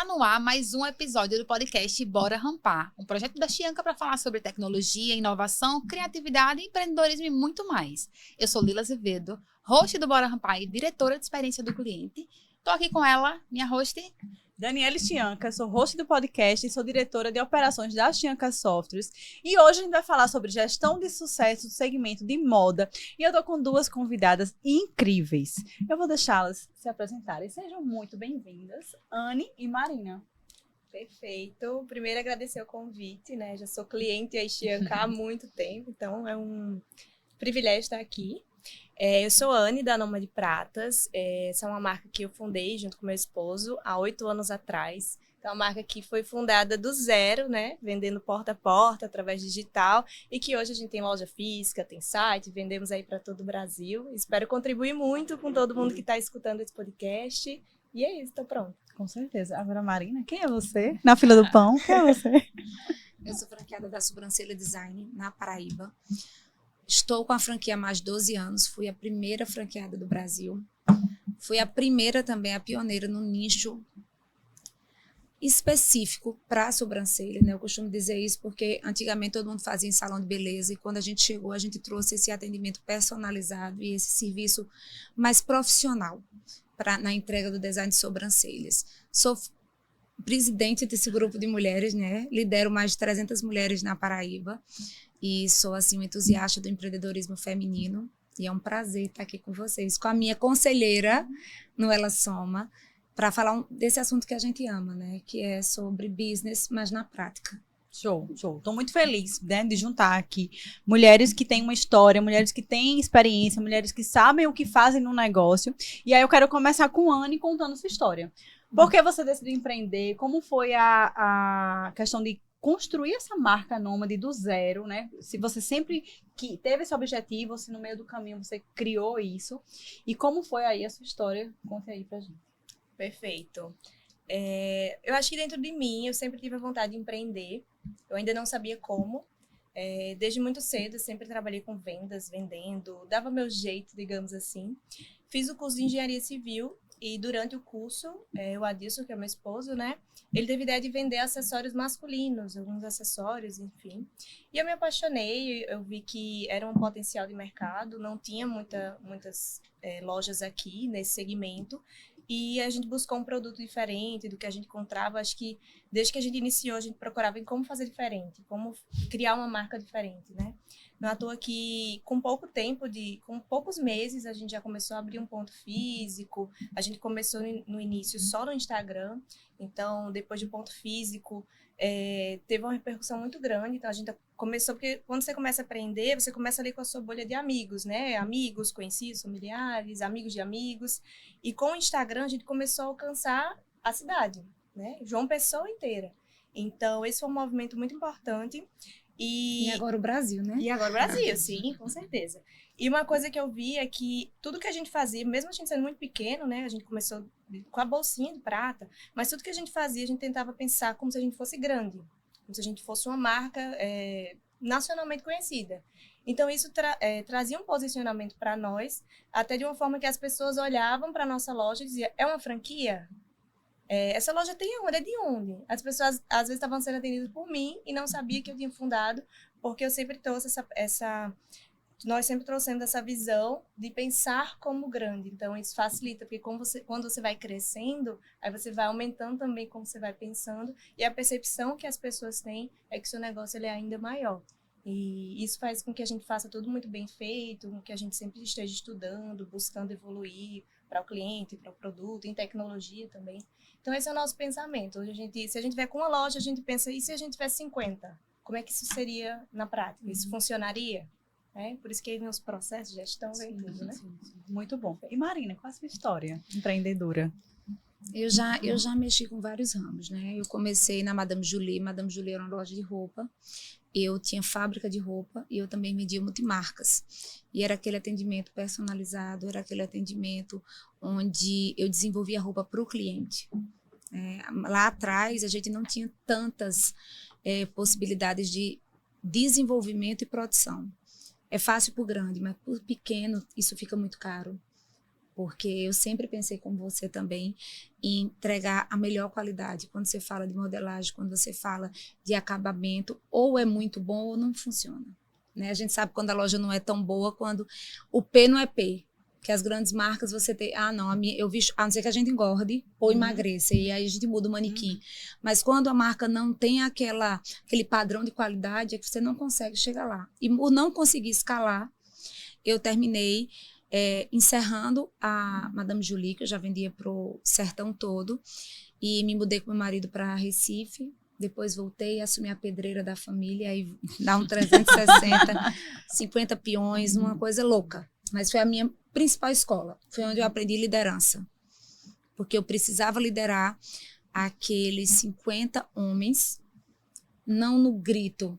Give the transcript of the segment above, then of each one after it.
Tá no ar mais um episódio do podcast Bora Rampar, um projeto da Chianca para falar sobre tecnologia, inovação, criatividade, empreendedorismo e muito mais. Eu sou Lila Azevedo, host do Bora Rampar e diretora de experiência do cliente. Tô aqui com ela, minha host, Daniela Chianca, sou host do podcast e sou diretora de operações da Chianca Softwares. E hoje a gente vai falar sobre gestão de sucesso do segmento de moda. E eu tô com duas convidadas incríveis. Eu vou deixá-las se apresentarem. Sejam muito bem-vindas, Anne e Marina. Perfeito. Primeiro, agradecer o convite, né? Já sou cliente da Chianca há muito tempo, então é um privilégio estar aqui. Eu sou Anne, da Nômade Pratas. Essa é uma marca que eu fundei junto com meu esposo há 8 anos atrás. Então, é uma marca que foi fundada do zero, né? Vendendo porta a porta, através digital. E que hoje a gente tem loja física, tem site, vendemos aí para todo o Brasil. Espero contribuir muito com todo mundo que está escutando esse podcast. E é isso, estou pronta. Com certeza. Agora, Marina, quem é você? Na fila do pão, quem é você? Eu sou franqueada da Sobrancelha Design, na Paraíba. Estou com a franquia há mais de 12 anos. Fui a primeira franqueada do Brasil. Fui a primeira também, a pioneira no nicho específico para a sobrancelha, né? Eu costumo dizer isso porque antigamente todo mundo fazia em salão de beleza e quando a gente chegou, a gente trouxe esse atendimento personalizado e esse serviço mais profissional na entrega do design de sobrancelhas. Sou presidente desse grupo de mulheres, né? Lidero mais de 300 mulheres na Paraíba e sou, assim, um entusiasta do empreendedorismo feminino e é um prazer estar aqui com vocês, com a minha conselheira no Ela Soma, para falar desse assunto que a gente ama, né? Que é sobre business, mas na prática. Show, show. Estou muito feliz, né, de juntar aqui mulheres que têm uma história, mulheres que têm experiência, mulheres que sabem o que fazem no negócio. E aí eu quero começar com a Anne contando sua história. Por que você decidiu empreender? Como foi a questão de construir essa marca nômade do zero, né? Se você sempre que teve esse objetivo, ou se no meio do caminho você criou isso. E como foi aí a sua história? Conte aí pra gente. Perfeito. Eu acho que dentro de mim eu sempre tive a vontade de empreender. Eu ainda não sabia como. Desde muito cedo eu sempre trabalhei com vendas, vendendo, dava meu jeito, digamos assim. Fiz o curso de engenharia civil e durante o curso, o Adilson, que é meu esposo, né? Ele teve ideia de vender acessórios masculinos, alguns acessórios, enfim. E eu me apaixonei, eu vi que era um potencial de mercado, não tinha muitas lojas aqui nesse segmento. E a gente buscou um produto diferente do que a gente encontrava. Acho que desde que a gente iniciou, a gente procurava em como fazer diferente, como criar uma marca diferente, né? Não é à toa que com pouco tempo, com poucos meses, a gente já começou a abrir um ponto físico. A gente começou no início só no Instagram. Então, depois de ponto físico, teve uma repercussão muito grande. Então, a gente começou, porque quando você começa a aprender, você começa ali com a sua bolha de amigos, né? Amigos, conhecidos, familiares, amigos de amigos. E com o Instagram, a gente começou a alcançar a cidade, né? João Pessoa inteira. Então, esse foi um movimento muito importante. E agora o Brasil, né? E agora o Brasil, sim, com certeza. E uma coisa que eu vi é que tudo que a gente fazia, mesmo a gente sendo muito pequeno, né? A gente começou com a bolsinha de prata, mas tudo que a gente fazia, a gente tentava pensar como se a gente fosse grande, como se a gente fosse uma marca nacionalmente conhecida. Então, isso trazia um posicionamento para nós, até de uma forma que as pessoas olhavam para a nossa loja e diziam, é uma franquia? Essa loja tem onde? É de onde? As pessoas, às vezes, estavam sendo atendidas por mim e não sabia que eu tinha fundado, porque eu sempre trouxe nós sempre trouxemos essa visão de pensar como grande. Então, isso facilita, porque quando você vai crescendo, aí você vai aumentando também como você vai pensando, e a percepção que as pessoas têm é que o seu negócio ele é ainda maior. E isso faz com que a gente faça tudo muito bem feito, com que a gente sempre esteja estudando, buscando evoluir para o cliente, para o produto, em tecnologia também. Então, esse é o nosso pensamento. Hoje se a gente tiver com uma loja, a gente pensa, e se a gente tivesse 50? Como é que isso seria na prática? Isso funcionaria? Por isso que aí vem os processos de gestão, vem tudo, né? Sim. Muito bom. E Marina, qual é a sua história empreendedora? Eu já mexi com vários ramos, né? Eu comecei na Madame Julie. Madame Julie era uma loja de roupa. Eu tinha fábrica de roupa e eu também vendia multimarcas. E era aquele atendimento personalizado, era aquele atendimento onde eu desenvolvia roupa para o cliente. Lá atrás, a gente não tinha tantas possibilidades de desenvolvimento e produção. É fácil para o grande, mas para o pequeno isso fica muito caro. Porque eu sempre pensei, como você também, em entregar a melhor qualidade. Quando você fala de modelagem, quando você fala de acabamento, ou é muito bom ou não funciona. Né? A gente sabe quando a loja não é tão boa, quando o P não é P. Que as grandes marcas você tem, não, eu vi, a não ser que a gente engorde ou emagreça, e aí a gente muda o manequim. Mas quando a marca não tem aquele padrão de qualidade, é que você não consegue chegar lá. E por não conseguir escalar, eu terminei encerrando a Madame Julie, que eu já vendia pro sertão todo, e me mudei com meu marido para Recife. Depois voltei, assumi a pedreira da família, aí dá um 360, 50 peões, uma coisa louca. Mas foi a minha principal escola. Foi onde eu aprendi liderança. Porque eu precisava liderar aqueles 50 homens, não no grito,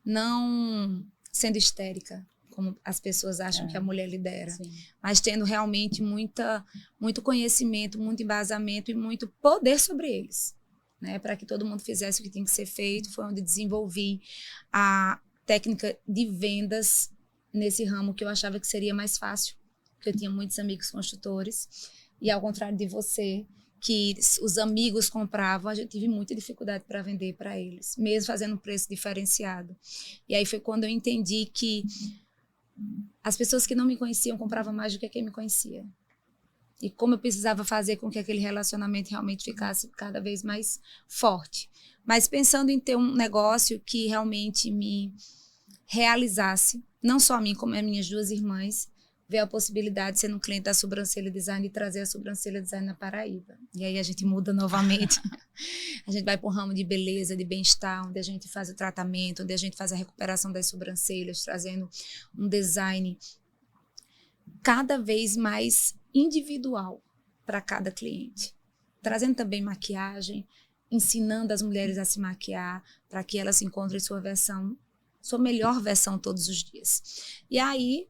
não sendo histérica, como as pessoas acham que a mulher lidera, mas tendo realmente muito conhecimento, muito embasamento e muito poder sobre eles, né? Para que todo mundo fizesse o que tinha que ser feito. Foi onde desenvolvi a técnica de vendas nesse ramo, que eu achava que seria mais fácil, porque eu tinha muitos amigos construtores, e ao contrário de você, que os amigos compravam, eu tive muita dificuldade para vender para eles, mesmo fazendo um preço diferenciado. E aí foi quando eu entendi que as pessoas que não me conheciam compravam mais do que quem me conhecia. E como eu precisava fazer com que aquele relacionamento realmente ficasse cada vez mais forte. Mas pensando em ter um negócio que realmente me realizasse, não só a mim, como as minhas duas irmãs, ver a possibilidade de ser um cliente da Sobrancelha Design e trazer a Sobrancelha Design na Paraíba. E aí a gente muda novamente. A gente vai para o ramo de beleza, de bem-estar, onde a gente faz o tratamento, onde a gente faz a recuperação das sobrancelhas, trazendo um design cada vez mais individual para cada cliente. Trazendo também maquiagem, ensinando as mulheres a se maquiar, para que elas encontrem sua melhor versão todos os dias. E aí,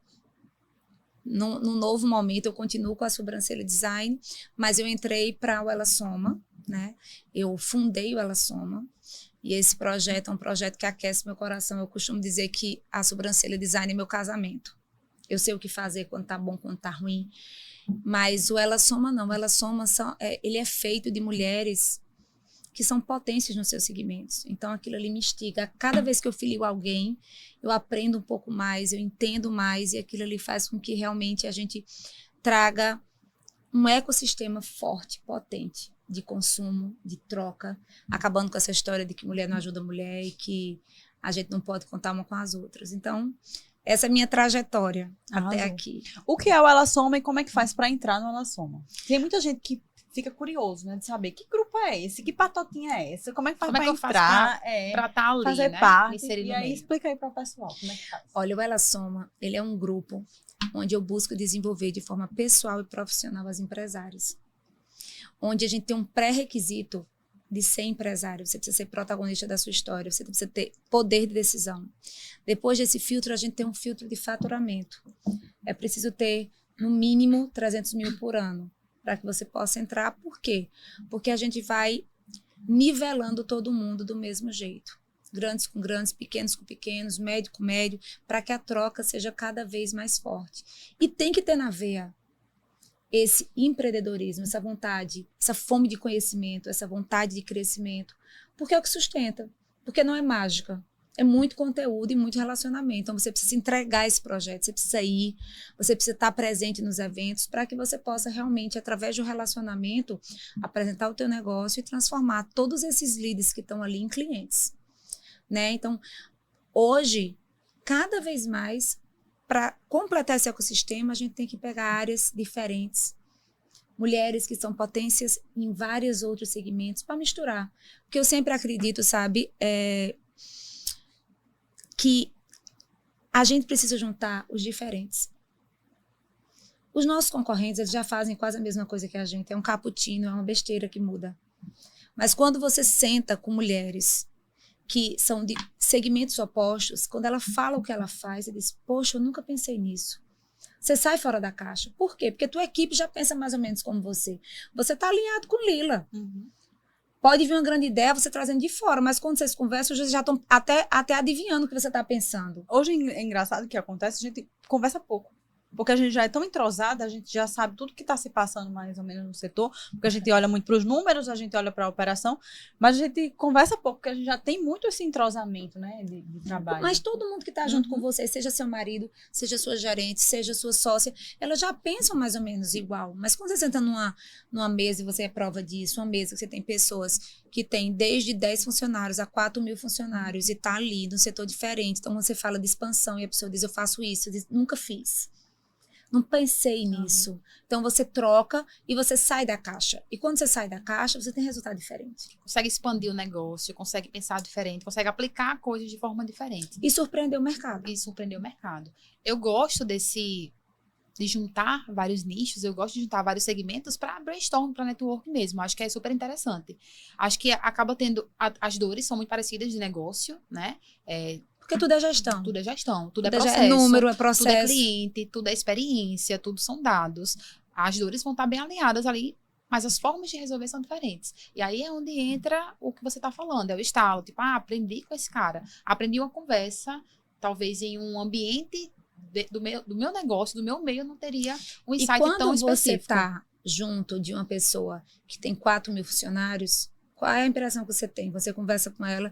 num novo momento, eu continuo com a Sobrancelha Design, mas eu entrei para o Ela Soma, né? Eu fundei o Ela Soma, e esse projeto é um projeto que aquece meu coração. Eu costumo dizer que a Sobrancelha Design é meu casamento. Eu sei o que fazer quando tá bom, quando tá ruim, mas o Ela Soma não. O Ela Soma ele é feito de mulheres que são potências nos seus segmentos. Então, aquilo ali me instiga. Cada vez que eu filio alguém, eu aprendo um pouco mais, eu entendo mais, e aquilo ali faz com que realmente a gente traga um ecossistema forte, potente, de consumo, de troca, acabando com essa história de que mulher não ajuda mulher e que a gente não pode contar uma com as outras. Então, essa é a minha trajetória até aqui. O que é o Ela Soma e como é que faz para entrar no Ela Soma? Tem muita gente que fica curioso, né, de saber que grupo é esse, que patotinha é essa, como é que faz para entrar, para estar ali, fazer né? parte, e aí explica aí para o pessoal como é que faz. Olha, o Ela Soma, ele é um grupo onde eu busco desenvolver de forma pessoal e profissional as empresárias, onde a gente tem um pré-requisito de ser empresário. Você precisa ser protagonista da sua história, você precisa ter poder de decisão. Depois desse filtro, a gente tem um filtro de faturamento. É preciso ter, no mínimo, 300 mil por ano, para que você possa entrar. Por quê? Porque a gente vai nivelando todo mundo do mesmo jeito. Grandes com grandes, pequenos com pequenos, médio com médio, para que a troca seja cada vez mais forte. E tem que ter na veia esse empreendedorismo, essa vontade, essa fome de conhecimento, essa vontade de crescimento, porque é o que sustenta, porque não é mágica. É muito conteúdo e muito relacionamento. Então, você precisa entregar esse projeto, você precisa ir, você precisa estar presente nos eventos para que você possa realmente, através do relacionamento, apresentar o teu negócio e transformar todos esses leads que estão ali em clientes. Né? Então, hoje, cada vez mais, para completar esse ecossistema, a gente tem que pegar áreas diferentes. Mulheres que são potências em vários outros segmentos para misturar. Porque eu sempre acredito, sabe, que a gente precisa juntar os diferentes. Os nossos concorrentes, eles já fazem quase a mesma coisa que a gente. É um cappuccino, é uma besteira que muda. Mas quando você senta com mulheres que são de segmentos opostos, quando ela fala o que ela faz, você diz, poxa, eu nunca pensei nisso. Você sai fora da caixa. Por quê? Porque tua equipe já pensa mais ou menos como você. Você está alinhado com Lila. Uhum. Pode vir uma grande ideia, você trazendo de fora, mas quando vocês conversam, vocês já estão até adivinhando o que você está pensando. Hoje é engraçado o que acontece, a gente conversa pouco. porque a gente já é tão entrosada, a gente já sabe tudo que está se passando mais ou menos no setor, porque a gente olha muito para os números, a gente olha para a operação, mas a gente conversa pouco, porque a gente já tem muito esse entrosamento, né, de trabalho. Mas todo mundo que está junto com você, seja seu marido, seja sua gerente, seja sua sócia, elas já pensam mais ou menos igual. Mas quando você senta numa mesa e você é prova disso, uma mesa que você tem pessoas que tem desde 10 funcionários a 4.000 funcionários e tá ali num setor diferente. Então, você fala de expansão e a pessoa diz, eu faço isso. Eu digo, nunca fiz. Não pensei nisso. Então, você troca e você sai da caixa. E quando você sai da caixa, você tem resultado diferente. Consegue expandir o negócio, consegue pensar diferente, consegue aplicar coisas de forma diferente. E surpreender o mercado. E surpreender o mercado. Eu gosto de juntar vários nichos, eu gosto de juntar vários segmentos para brainstorm, para network mesmo. Acho que é super interessante. Acho que acaba tendo... as dores são muito parecidas de negócio, né? Porque tudo é gestão. Tudo é gestão, tudo é Tudo processo. é número, é Tudo é processo. cliente, tudo é experiência, tudo são dados. As dores vão estar bem alinhadas ali, mas as formas de resolver são diferentes. E aí é onde entra o que você está falando, é o estalo. Tipo, aprendi com esse cara. Aprendi uma conversa, talvez em um ambiente do meu negócio, do meu meio, eu não teria um insight tão E quando você específico. está junto de uma pessoa que tem 4.000 funcionários, qual é a impressão que você tem? Você conversa com ela,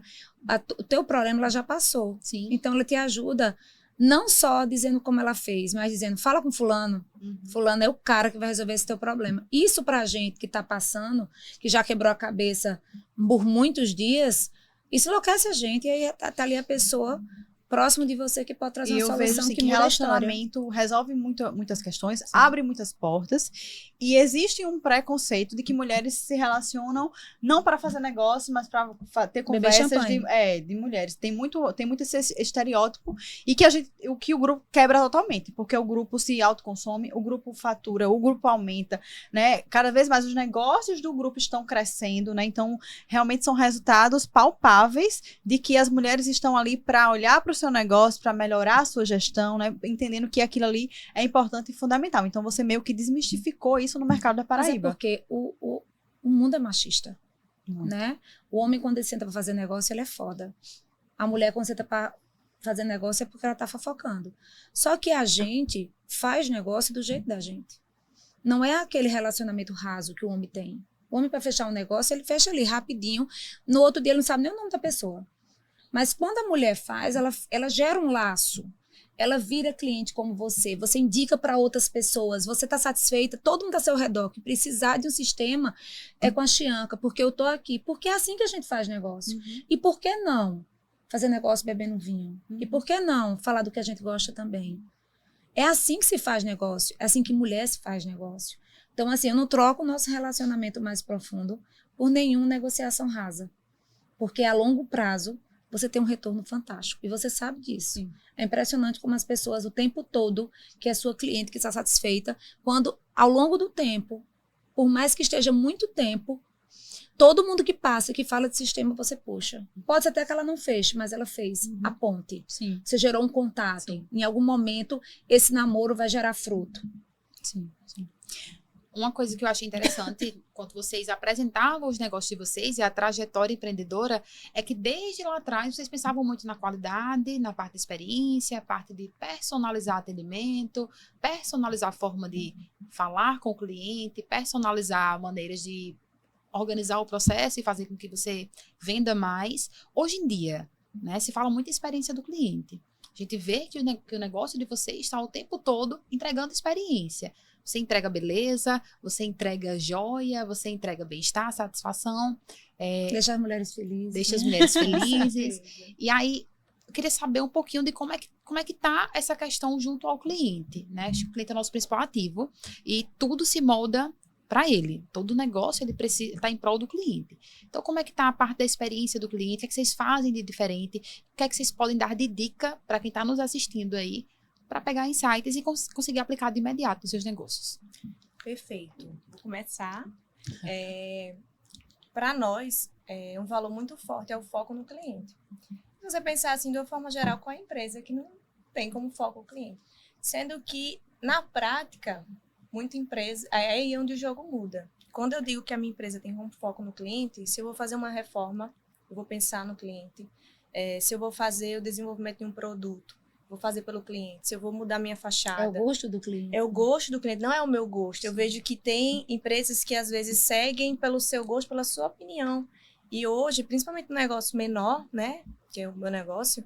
o teu problema ela já passou. Sim. Então, ela te ajuda não só dizendo como ela fez, mas dizendo, fala com fulano. Fulano é o cara que vai resolver esse teu problema. Isso pra gente que tá passando, que já quebrou a cabeça por muitos dias, isso enlouquece a gente. E aí tá ali a pessoa próximo de você que pode trazer E uma eu solução vejo assim, que que muda a história. relacionamento resolve muitas questões, abre muitas portas, e existe um preconceito de que mulheres se relacionam não para fazer negócio, mas para ter Beber conversas champanhe. de mulheres. Tem muito esse estereótipo, e que o que o grupo quebra totalmente, porque o grupo se autoconsome, o grupo fatura, o grupo aumenta, né? Cada vez mais os negócios do grupo estão crescendo, né? Então, realmente são resultados palpáveis de que as mulheres estão ali para olhar para o seu negócio, para melhorar a sua gestão, né? Entendendo que aquilo ali é importante e fundamental. Então, você meio que desmistificou isso no mercado da Mas é Paraíba. porque o mundo é machista, né? O homem, quando ele senta para fazer negócio, ele é foda. A mulher, quando senta para fazer negócio, é porque ela tá fofocando. Só que a gente faz negócio do jeito da gente. Não é aquele relacionamento raso que o homem tem. O homem, para fechar um negócio, ele fecha ali rapidinho. No outro dia, ele não sabe nem o nome da pessoa. Mas quando a mulher faz, ela gera um laço. Ela vira cliente como você indica para outras pessoas, você está satisfeita, todo mundo está ao seu redor, que precisar de um sistema é com a Chianca, porque eu estou aqui. Porque é assim que a gente faz negócio. E por que não fazer negócio bebendo vinho? E por que não falar do que a gente gosta também? É assim que se faz negócio, é assim que mulher se faz negócio. Então, assim, eu não troco o nosso relacionamento mais profundo por nenhuma negociação rasa. Porque a longo prazo, você tem um retorno fantástico. E você sabe disso. Sim. É impressionante como as pessoas, o tempo todo, que é sua cliente, que está satisfeita, quando, ao longo do tempo, por mais que esteja muito tempo, todo mundo que passa, que fala de sistema, você puxa. Pode ser até que ela não feche, mas ela fez a ponte. Sim. Você gerou um contato. Sim. Em algum momento, esse namoro vai gerar fruto. Sim, sim. Uma coisa que eu achei interessante, quando vocês apresentavam os negócios de vocês e a trajetória empreendedora, é que desde lá atrás vocês pensavam muito na qualidade, na parte de experiência, a parte de personalizar atendimento, personalizar a forma de falar com o cliente, personalizar maneiras de organizar o processo e fazer com que você venda mais. Hoje em dia, né, se fala muito em experiência do cliente. A gente vê que o negócio de vocês está o tempo todo entregando experiência. Você entrega beleza, você entrega joia, você entrega bem-estar, satisfação. Deixa as mulheres felizes. Deixa as mulheres felizes. E aí, eu queria saber um pouquinho de como é que tá essa questão junto ao cliente, né? O cliente é o nosso principal ativo e tudo se molda para ele. Todo negócio ele precisa estar em prol do cliente. Então, como é que tá a parte da experiência do cliente? O que é que vocês fazem de diferente? O que é que vocês podem dar de dica para quem está nos assistindo aí, para pegar insights e conseguir aplicar de imediato nos seus negócios? Perfeito. Vou começar. Para nós, um valor muito forte é o foco no cliente. Se você pensar assim, de uma forma geral, qual é a empresa que não tem como foco o cliente? Sendo que, na prática, muita empresa, é aí onde o jogo muda. Quando eu digo que a minha empresa tem como foco no cliente, se eu vou fazer uma reforma, eu vou pensar no cliente. Se eu vou fazer o desenvolvimento de um produto, vou fazer pelo cliente, se eu vou mudar minha fachada. É o gosto do cliente. É o gosto do cliente, não é o meu gosto. Eu vejo que tem empresas que às vezes seguem pelo seu gosto, pela sua opinião. E hoje, principalmente no negócio menor, né, que é o meu negócio,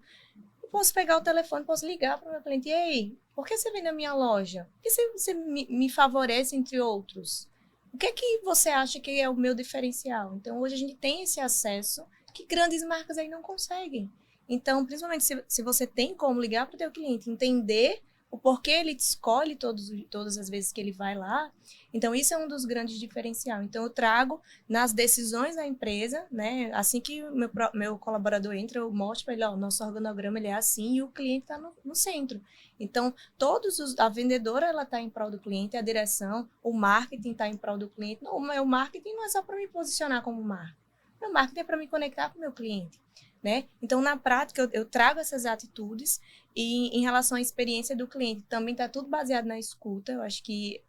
eu posso pegar o telefone, posso ligar para o meu cliente. Ei, por que você vem na minha loja? Por que você me favorece entre outros? O que é que você acha que é o meu diferencial? Então, hoje a gente tem esse acesso que grandes marcas aí não conseguem. Então, principalmente se você tem como ligar para o teu cliente, entender o porquê ele te escolhe todas as vezes que ele vai lá. Então, isso é um dos grandes diferenciais. Então, eu trago nas decisões da empresa, né? Assim que o meu colaborador entra, eu mostro para ele, ó, o nosso organograma ele é assim e o cliente está no centro. Então, a vendedora ela está em prol do cliente, a direção, o marketing está em prol do cliente. Não, o meu marketing não é só para me posicionar como marca. O meu marketing é para me conectar com o meu cliente. Né? Então, na prática, eu trago essas atitudes e em relação à experiência do cliente, também está tudo baseado na escuta. Eu acho que,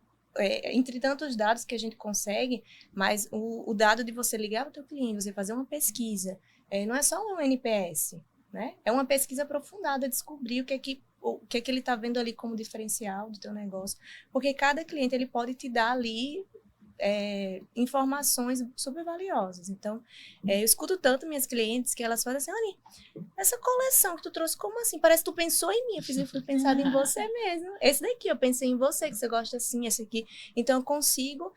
entre tantos dados que a gente consegue, mas o dado de você ligar para o teu cliente, você fazer uma pesquisa, não é só um NPS, né? É uma pesquisa aprofundada, descobrir o que é que ele está vendo ali como diferencial do teu negócio, porque cada cliente ele pode te dar ali informações super valiosas. Então, eu escuto tanto minhas clientes que elas falam assim, Anny, essa coleção que tu trouxe, como assim? Parece que tu pensou em mim, eu fui pensado em você mesmo. Esse daqui, eu pensei em você, que você gosta assim, esse aqui. Então, eu consigo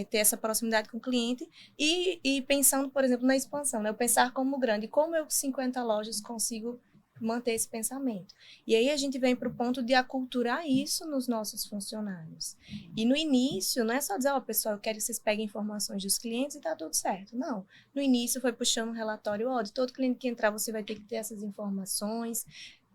ter essa proximidade com o cliente e pensando, por exemplo, na expansão, né? Eu pensar como grande, como eu, 50 lojas, consigo manter esse pensamento. E aí a gente vem para o ponto de aculturar isso nos nossos funcionários. E no início, não é só dizer, ó, pessoal, eu quero que vocês peguem informações dos clientes e tá tudo certo. Não. No início foi puxando um relatório, ó, de todo cliente que entrar, você vai ter que ter essas informações.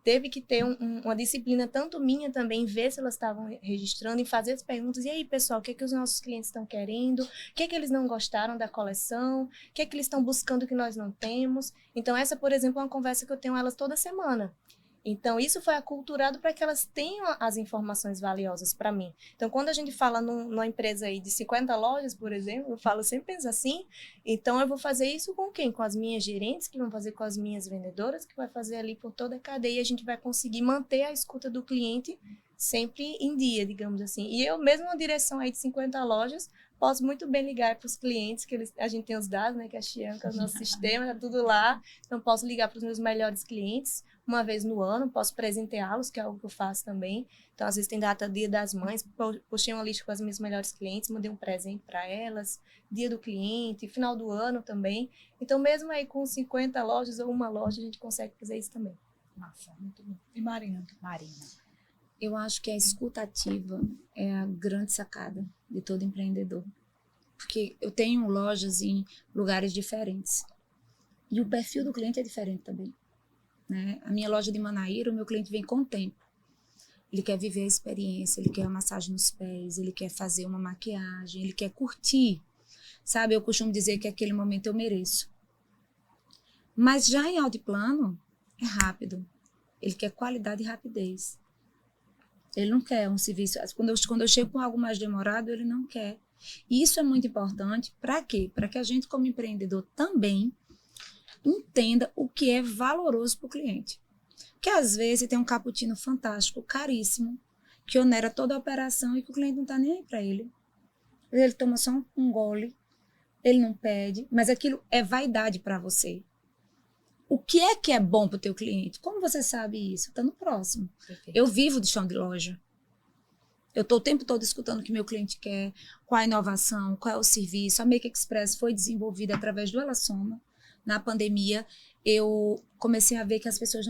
Teve que ter uma disciplina, tanto minha também, ver se elas estavam registrando e fazer as perguntas. E aí, pessoal, o que é que os nossos clientes estão querendo? O que é que eles não gostaram da coleção? O que é que eles estão buscando que nós não temos? Então, essa, por exemplo, é uma conversa que eu tenho com elas toda semana. Então, isso foi aculturado para que elas tenham as informações valiosas para mim. Então, quando a gente fala numa empresa aí de 50 lojas, por exemplo, eu sempre penso assim, então eu vou fazer isso com quem? Com as minhas gerentes, que vão fazer com as minhas vendedoras, que vai fazer ali por toda a cadeia, e a gente vai conseguir manter a escuta do cliente sempre em dia, digamos assim. E eu, mesmo uma direção aí de 50 lojas, posso muito bem ligar para os clientes, que a gente tem os dados, né, que a Chianca, o nosso sistema, tá tudo lá. Então, posso ligar para os meus melhores clientes uma vez no ano, posso presenteá-los, que é algo que eu faço também. Então, às vezes tem data Dia das Mães, puxei uma lista com as minhas melhores clientes, mandei um presente para elas, Dia do Cliente, final do ano também. Então, mesmo aí com 50 lojas ou uma loja, a gente consegue fazer isso também. Massa, muito bom. E Marina? Eu acho que a escuta ativa é a grande sacada de todo empreendedor. Porque eu tenho lojas em lugares diferentes. E o perfil do cliente é diferente também. Né? A minha loja de Manaíra, o meu cliente vem com o tempo. Ele quer viver a experiência, ele quer uma massagem nos pés, ele quer fazer uma maquiagem, ele quer curtir. Sabe, eu costumo dizer que aquele momento eu mereço. Mas já em altiplano, é rápido. Ele quer qualidade e rapidez. Ele não quer um serviço. Quando eu chego com algo mais demorado, ele não quer. E isso é muito importante. Para quê? Para que a gente, como empreendedor, também entenda o que é valoroso para o cliente. Porque às vezes tem um cappuccino fantástico, caríssimo, que onera toda a operação e que o cliente não está nem aí para ele. Ele toma só um gole, ele não pede, mas aquilo é vaidade para você. O que é bom para o teu cliente? Como você sabe isso? Está no próximo. Perfeito. Eu vivo de chão de loja. Eu estou o tempo todo escutando o que meu cliente quer, qual a inovação, qual é o serviço. A Make Express foi desenvolvida através do Ela Soma. Na pandemia, eu comecei a ver que as pessoas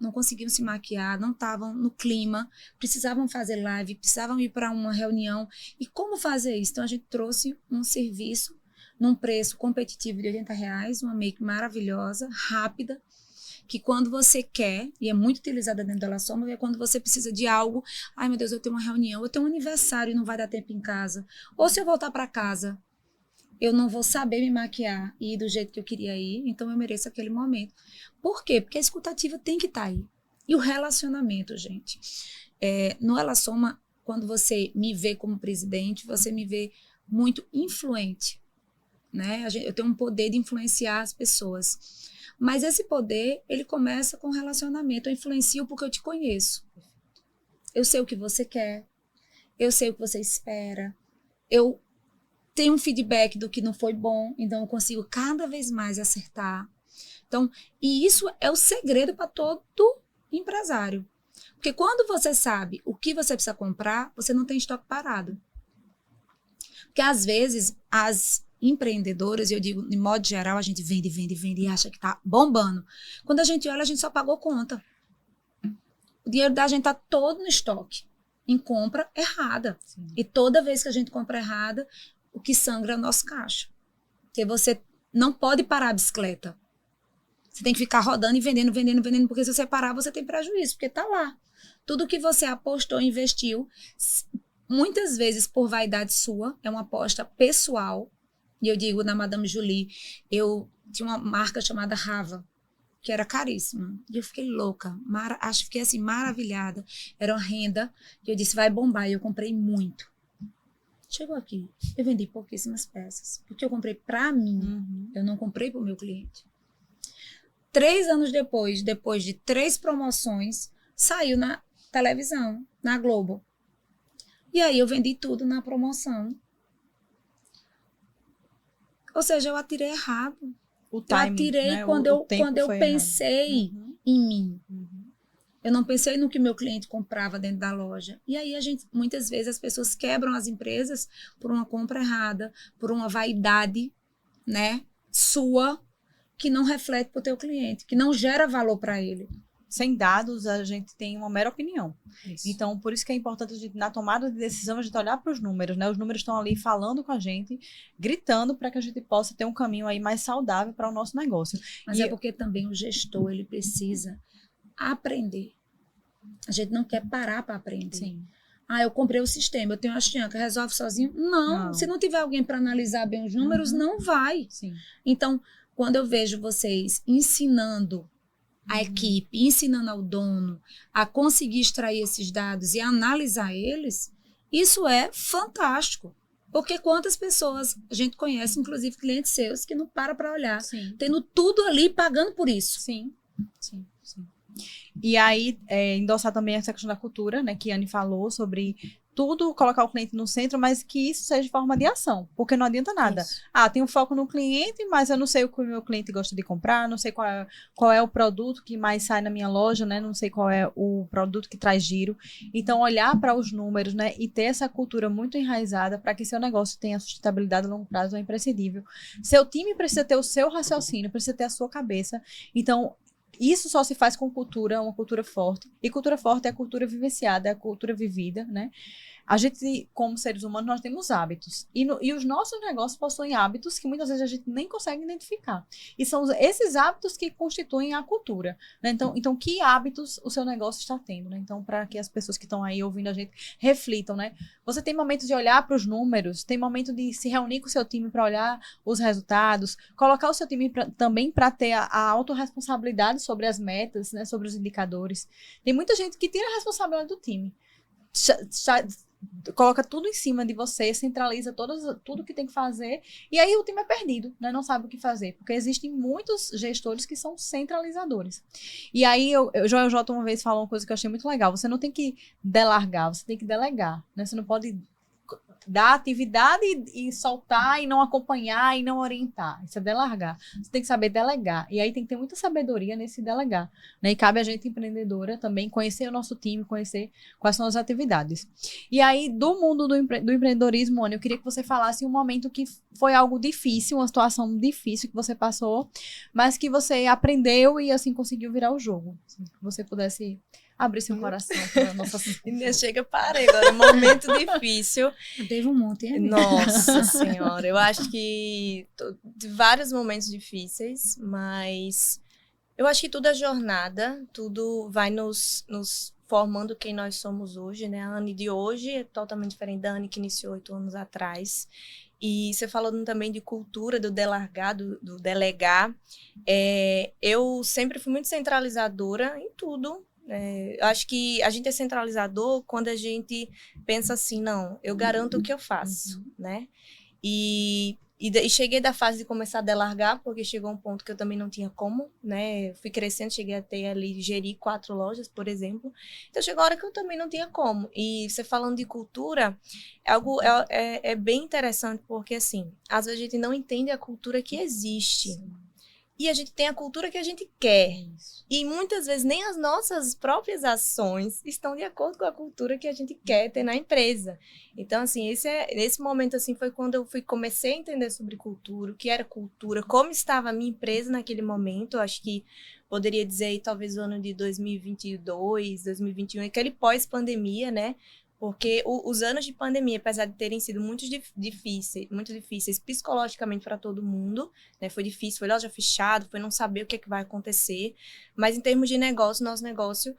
não conseguiam se maquiar, não estavam no clima, precisavam fazer live, precisavam ir para uma reunião. E como fazer isso? Então, a gente trouxe um serviço num preço competitivo de R$80, uma make maravilhosa, rápida, que quando você quer, e é muito utilizada dentro da Ela Soma, é quando você precisa de algo, ai meu Deus, eu tenho uma reunião, eu tenho um aniversário e não vai dar tempo em casa. Ou se eu voltar para casa, eu não vou saber me maquiar e ir do jeito que eu queria ir, então eu mereço aquele momento. Por quê? Porque a escutativa tem que estar aí. E o relacionamento, gente. No Ela Soma, quando você me vê como presidente, você me vê muito influente. né? Eu tenho um poder de influenciar as pessoas. Mas esse poder, ele começa com relacionamento. Eu influencio porque eu te conheço. Eu sei o que você quer. Eu sei o que você espera. Eu tenho um feedback do que não foi bom. Então, eu consigo cada vez mais acertar. Então, e isso é o segredo para todo empresário. Porque quando você sabe o que você precisa comprar, você não tem estoque parado. Porque, às vezes, as empreendedoras, eu digo, de modo geral, a gente vende e acha que tá bombando. Quando a gente olha, a gente só pagou conta. O dinheiro da gente tá todo no estoque, em compra errada. Sim. E toda vez que a gente compra errada, o que sangra é o nosso caixa. Porque você não pode parar a bicicleta. Você tem que ficar rodando e vendendo, porque se você parar, você tem prejuízo, porque tá lá. Tudo que você apostou, investiu, muitas vezes por vaidade sua, é uma aposta pessoal. E eu digo, na Madame Julie, eu tinha uma marca chamada Rava, que era caríssima. E eu fiquei louca, fiquei assim, maravilhada. Era uma renda, e eu disse, vai bombar. E eu comprei muito. Chegou aqui, eu vendi pouquíssimas peças, porque eu comprei para mim, eu não comprei para o meu cliente. 3 anos depois de 3 promoções, saiu na televisão, na Globo. E aí eu vendi tudo na promoção. Ou seja, eu atirei errado. O timing, eu atirei, né? quando eu pensei em mim. Eu não pensei no que meu cliente comprava dentro da loja. E aí, muitas vezes, as pessoas quebram as empresas por uma compra errada, por uma vaidade, né, sua, que não reflete para o teu cliente, que não gera valor para ele. Sem dados, a gente tem uma mera opinião. Isso. Então, por isso que é importante, na tomada de decisão, a gente olhar para os números, né? Os números estão ali falando com a gente, gritando para que a gente possa ter um caminho aí mais saudável para o nosso negócio. Mas é porque também o gestor, ele precisa aprender. A gente não quer parar para aprender. Sim. Eu comprei o sistema, eu tenho a Chianca, resolve sozinho? Não. Se não tiver alguém para analisar bem os números, não vai. Sim. Então, quando eu vejo vocês ensinando a equipe, ensinando ao dono a conseguir extrair esses dados e analisar eles, isso é fantástico. Porque quantas pessoas a gente conhece, inclusive clientes seus, que não para olhar, tendo tudo ali pagando por isso. Sim. E aí, endossar também essa questão da cultura, né, que a Anne falou sobre tudo, colocar o cliente no centro, mas que isso seja de forma de ação, porque não adianta nada. Isso. Tem um foco no cliente, mas eu não sei o que o meu cliente gosta de comprar, não sei qual é o produto que mais sai na minha loja, né, não sei qual é o produto que traz giro. Então, olhar para os números, né, e ter essa cultura muito enraizada para que seu negócio tenha sustentabilidade a longo prazo é imprescindível. Seu time precisa ter o seu raciocínio, precisa ter a sua cabeça. Então, isso só se faz com cultura, uma cultura forte. E cultura forte é a cultura vivenciada, é a cultura vivida, né? A gente, como seres humanos, nós temos hábitos. E os nossos negócios possuem hábitos que muitas vezes a gente nem consegue identificar. E são esses hábitos que constituem a cultura, né? Então, que hábitos o seu negócio está tendo, né? Então, para que as pessoas que estão aí ouvindo a gente reflitam, né? Você tem momentos de olhar para os números, tem momento de se reunir com o seu time para olhar os resultados, colocar o seu time também para ter a autorresponsabilidade sobre as metas, né? Sobre os indicadores. Tem muita gente que tira a responsabilidade do time. Coloca tudo em cima de você, centraliza tudo que tem que fazer, e aí o time é perdido, né? Não sabe o que fazer, porque existem muitos gestores que são centralizadores. E aí, Joel J. uma vez falou uma coisa que eu achei muito legal: você não tem que delargar, você tem que delegar, né? Você não pode dar atividade e soltar e não acompanhar e não orientar. Isso é delargar. Você tem que saber delegar. E aí tem que ter muita sabedoria nesse delegar, né? E cabe a gente, empreendedora, também conhecer o nosso time, conhecer quais são as atividades. E aí, do mundo do empreendedorismo, Ana, eu queria que você falasse um momento que foi algo difícil, uma situação difícil que você passou, mas que você aprendeu e, assim, conseguiu virar o jogo. Assim, que você pudesse abrir seu coração para a nossa... Ainda chega, parei agora, momento difícil. Teve um monte, hein? Nossa Senhora, eu acho que de vários momentos difíceis, mas eu acho que tudo é jornada, tudo vai nos formando quem nós somos hoje, né? A Anne de hoje é totalmente diferente da Anne que iniciou 8 anos atrás. E você falou também de cultura, do delargar, do delegar. Eu sempre fui muito centralizadora em tudo. Eu acho que a gente é centralizador quando a gente pensa assim, não, eu garanto o que eu faço, né? E E cheguei da fase de começar a delargar, porque chegou um ponto que eu também não tinha como, né? Eu fui crescendo, cheguei a ter ali, gerir 4 lojas, por exemplo. Então chegou a hora que eu também não tinha como. E você falando de cultura, é bem interessante, porque assim, às vezes a gente não entende a cultura que existe. Sim. E a gente tem a cultura que a gente quer. Isso. E muitas vezes nem as nossas próprias ações estão de acordo com a cultura que a gente quer ter na empresa. Então, assim, esse momento assim, foi quando eu comecei a entender sobre cultura, o que era cultura, como estava a minha empresa naquele momento. Eu acho que poderia dizer aí, talvez o ano de 2022, 2021, aquele pós-pandemia, né? Porque os anos de pandemia, apesar de terem sido muito difíceis psicologicamente para todo mundo, né? Foi difícil, foi loja fechada, foi não saber o que é que vai acontecer. Mas em termos de negócio, nosso negócio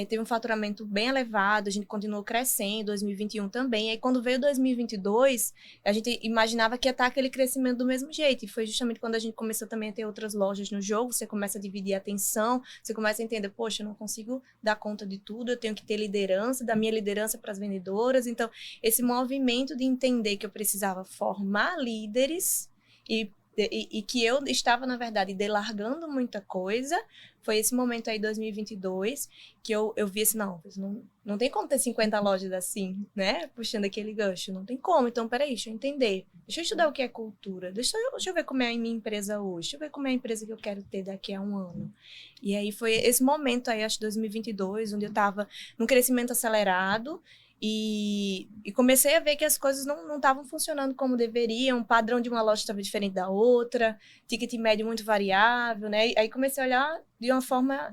teve um faturamento bem elevado, a gente continuou crescendo, 2021 também. Aí quando veio 2022, a gente imaginava que ia estar aquele crescimento do mesmo jeito. E foi justamente quando a gente começou também a ter outras lojas no jogo, você começa a dividir a atenção, você começa a entender, poxa, eu não consigo dar conta de tudo, eu tenho que ter liderança, da minha liderança para as vendedoras. Então, esse movimento de entender que eu precisava formar líderes e que eu estava, na verdade, delargando muita coisa, foi esse momento aí, 2022, que eu vi assim, não tem como ter 50 lojas assim, né? Puxando aquele gancho, não tem como. Então, peraí, deixa eu entender. Deixa eu estudar o que é cultura. Deixa eu ver como é a minha empresa hoje. Deixa eu ver como é a empresa que eu quero ter daqui a um ano. E aí foi esse momento aí, acho 2022, onde eu estava num crescimento acelerado, e comecei a ver que as coisas não estavam funcionando como deveriam, o padrão de uma loja estava diferente da outra, ticket médio muito variável, né? Aí comecei a olhar de uma forma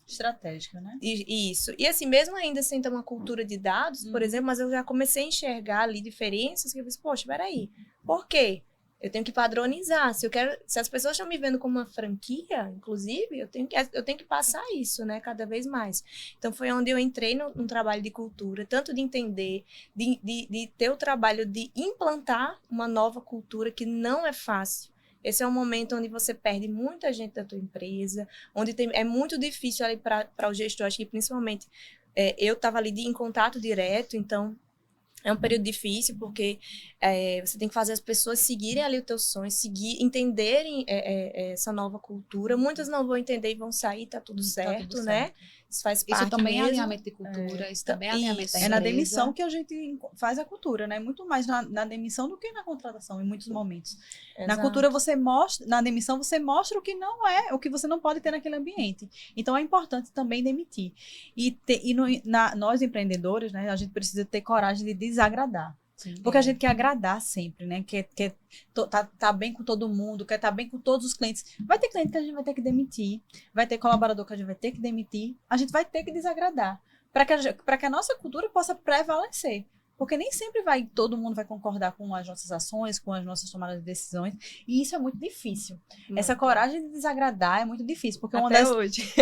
Estratégica, né? Isso. E assim, mesmo ainda sem ter uma cultura de dados, por exemplo, mas eu já comecei a enxergar ali diferenças que eu disse, poxa, peraí, por quê? Eu tenho que padronizar. Se as pessoas estão me vendo como uma franquia, inclusive, eu tenho que passar isso, né? Cada vez mais. Então, foi onde eu entrei num trabalho de cultura, tanto de entender, de ter o trabalho de implantar uma nova cultura que não é fácil. Esse é um momento onde você perde muita gente da tua empresa, onde é muito difícil ali para o gestor, acho que principalmente eu estava ali em contato direto, então é um período difícil, porque você tem que fazer as pessoas seguirem ali o teu sonho, entenderem essa nova cultura. Muitas não vão entender e vão sair, tá tudo certo, né? Isso faz parte Isso também mesmo. é alinhamento de cultura, isso também é alinhamento da É na empresa. demissão que a gente faz a cultura, né? Muito mais na demissão do que na contratação, em muitos momentos. Na Exato. cultura você mostra, na demissão você mostra o que não é, o que você não pode ter naquele ambiente. Então é importante também demitir. Nós empreendedores, né, a gente precisa ter coragem de desagradar. Sim. Porque a gente quer agradar sempre, né? Quer tá bem com todo mundo, quer estar bem com todos os clientes. Vai ter cliente que a gente vai ter que demitir, vai ter colaborador que a gente vai ter que demitir, a gente vai ter que desagradar para que a nossa cultura possa prevalecer. Porque nem sempre todo mundo vai concordar com as nossas ações, com as nossas tomadas de decisões, e isso é muito difícil. Essa coragem de desagradar é muito difícil, porque hoje.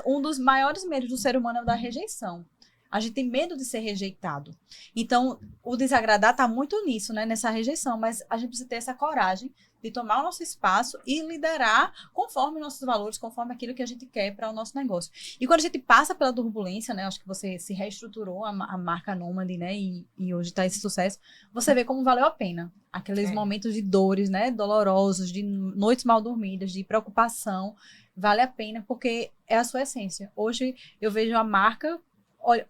Um dos maiores medos do ser humano é o da rejeição. A gente tem medo de ser rejeitado. Então, o desagradar está muito nisso, né? Nessa rejeição. Mas a gente precisa ter essa coragem de tomar o nosso espaço e liderar conforme nossos valores, conforme aquilo que a gente quer para o nosso negócio. E quando a gente passa pela turbulência, né? Acho que você se reestruturou a marca Nômade, né? E hoje está esse sucesso. Você vê como valeu a pena. Aqueles momentos de dores, né? Dolorosos, de noites mal dormidas, de preocupação. Vale a pena porque é a sua essência. Hoje eu vejo a marca...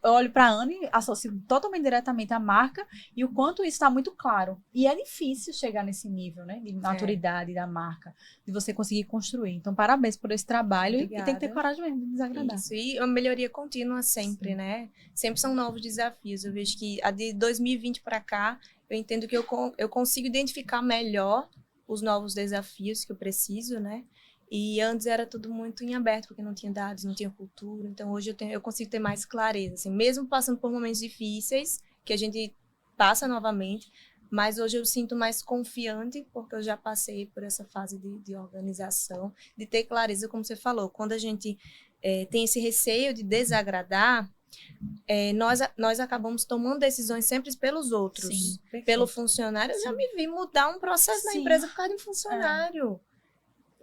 Eu olho para a Anne, associo totalmente diretamente à marca e o quanto isso está muito claro. E é difícil chegar nesse nível, né? De maturidade da marca, de você conseguir construir. Então, parabéns por esse trabalho. Obrigada. E tem que ter coragem mesmo de desagradar. Isso, e uma melhoria contínua sempre, Sim. né? Sempre são novos desafios. Eu vejo que a de 2020 para cá, eu entendo que eu consigo identificar melhor os novos desafios que eu preciso, né? E antes era tudo muito em aberto, porque não tinha dados, não tinha cultura. Então, hoje eu consigo ter mais clareza. Assim, mesmo passando por momentos difíceis, que a gente passa novamente, mas hoje eu sinto mais confiante, porque eu já passei por essa fase de organização, de ter clareza, como você falou. Quando a gente tem esse receio de desagradar, nós acabamos tomando decisões sempre pelos outros. Sim, pelo funcionário. Eu já me vi mudar um processo na empresa por causa de um funcionário.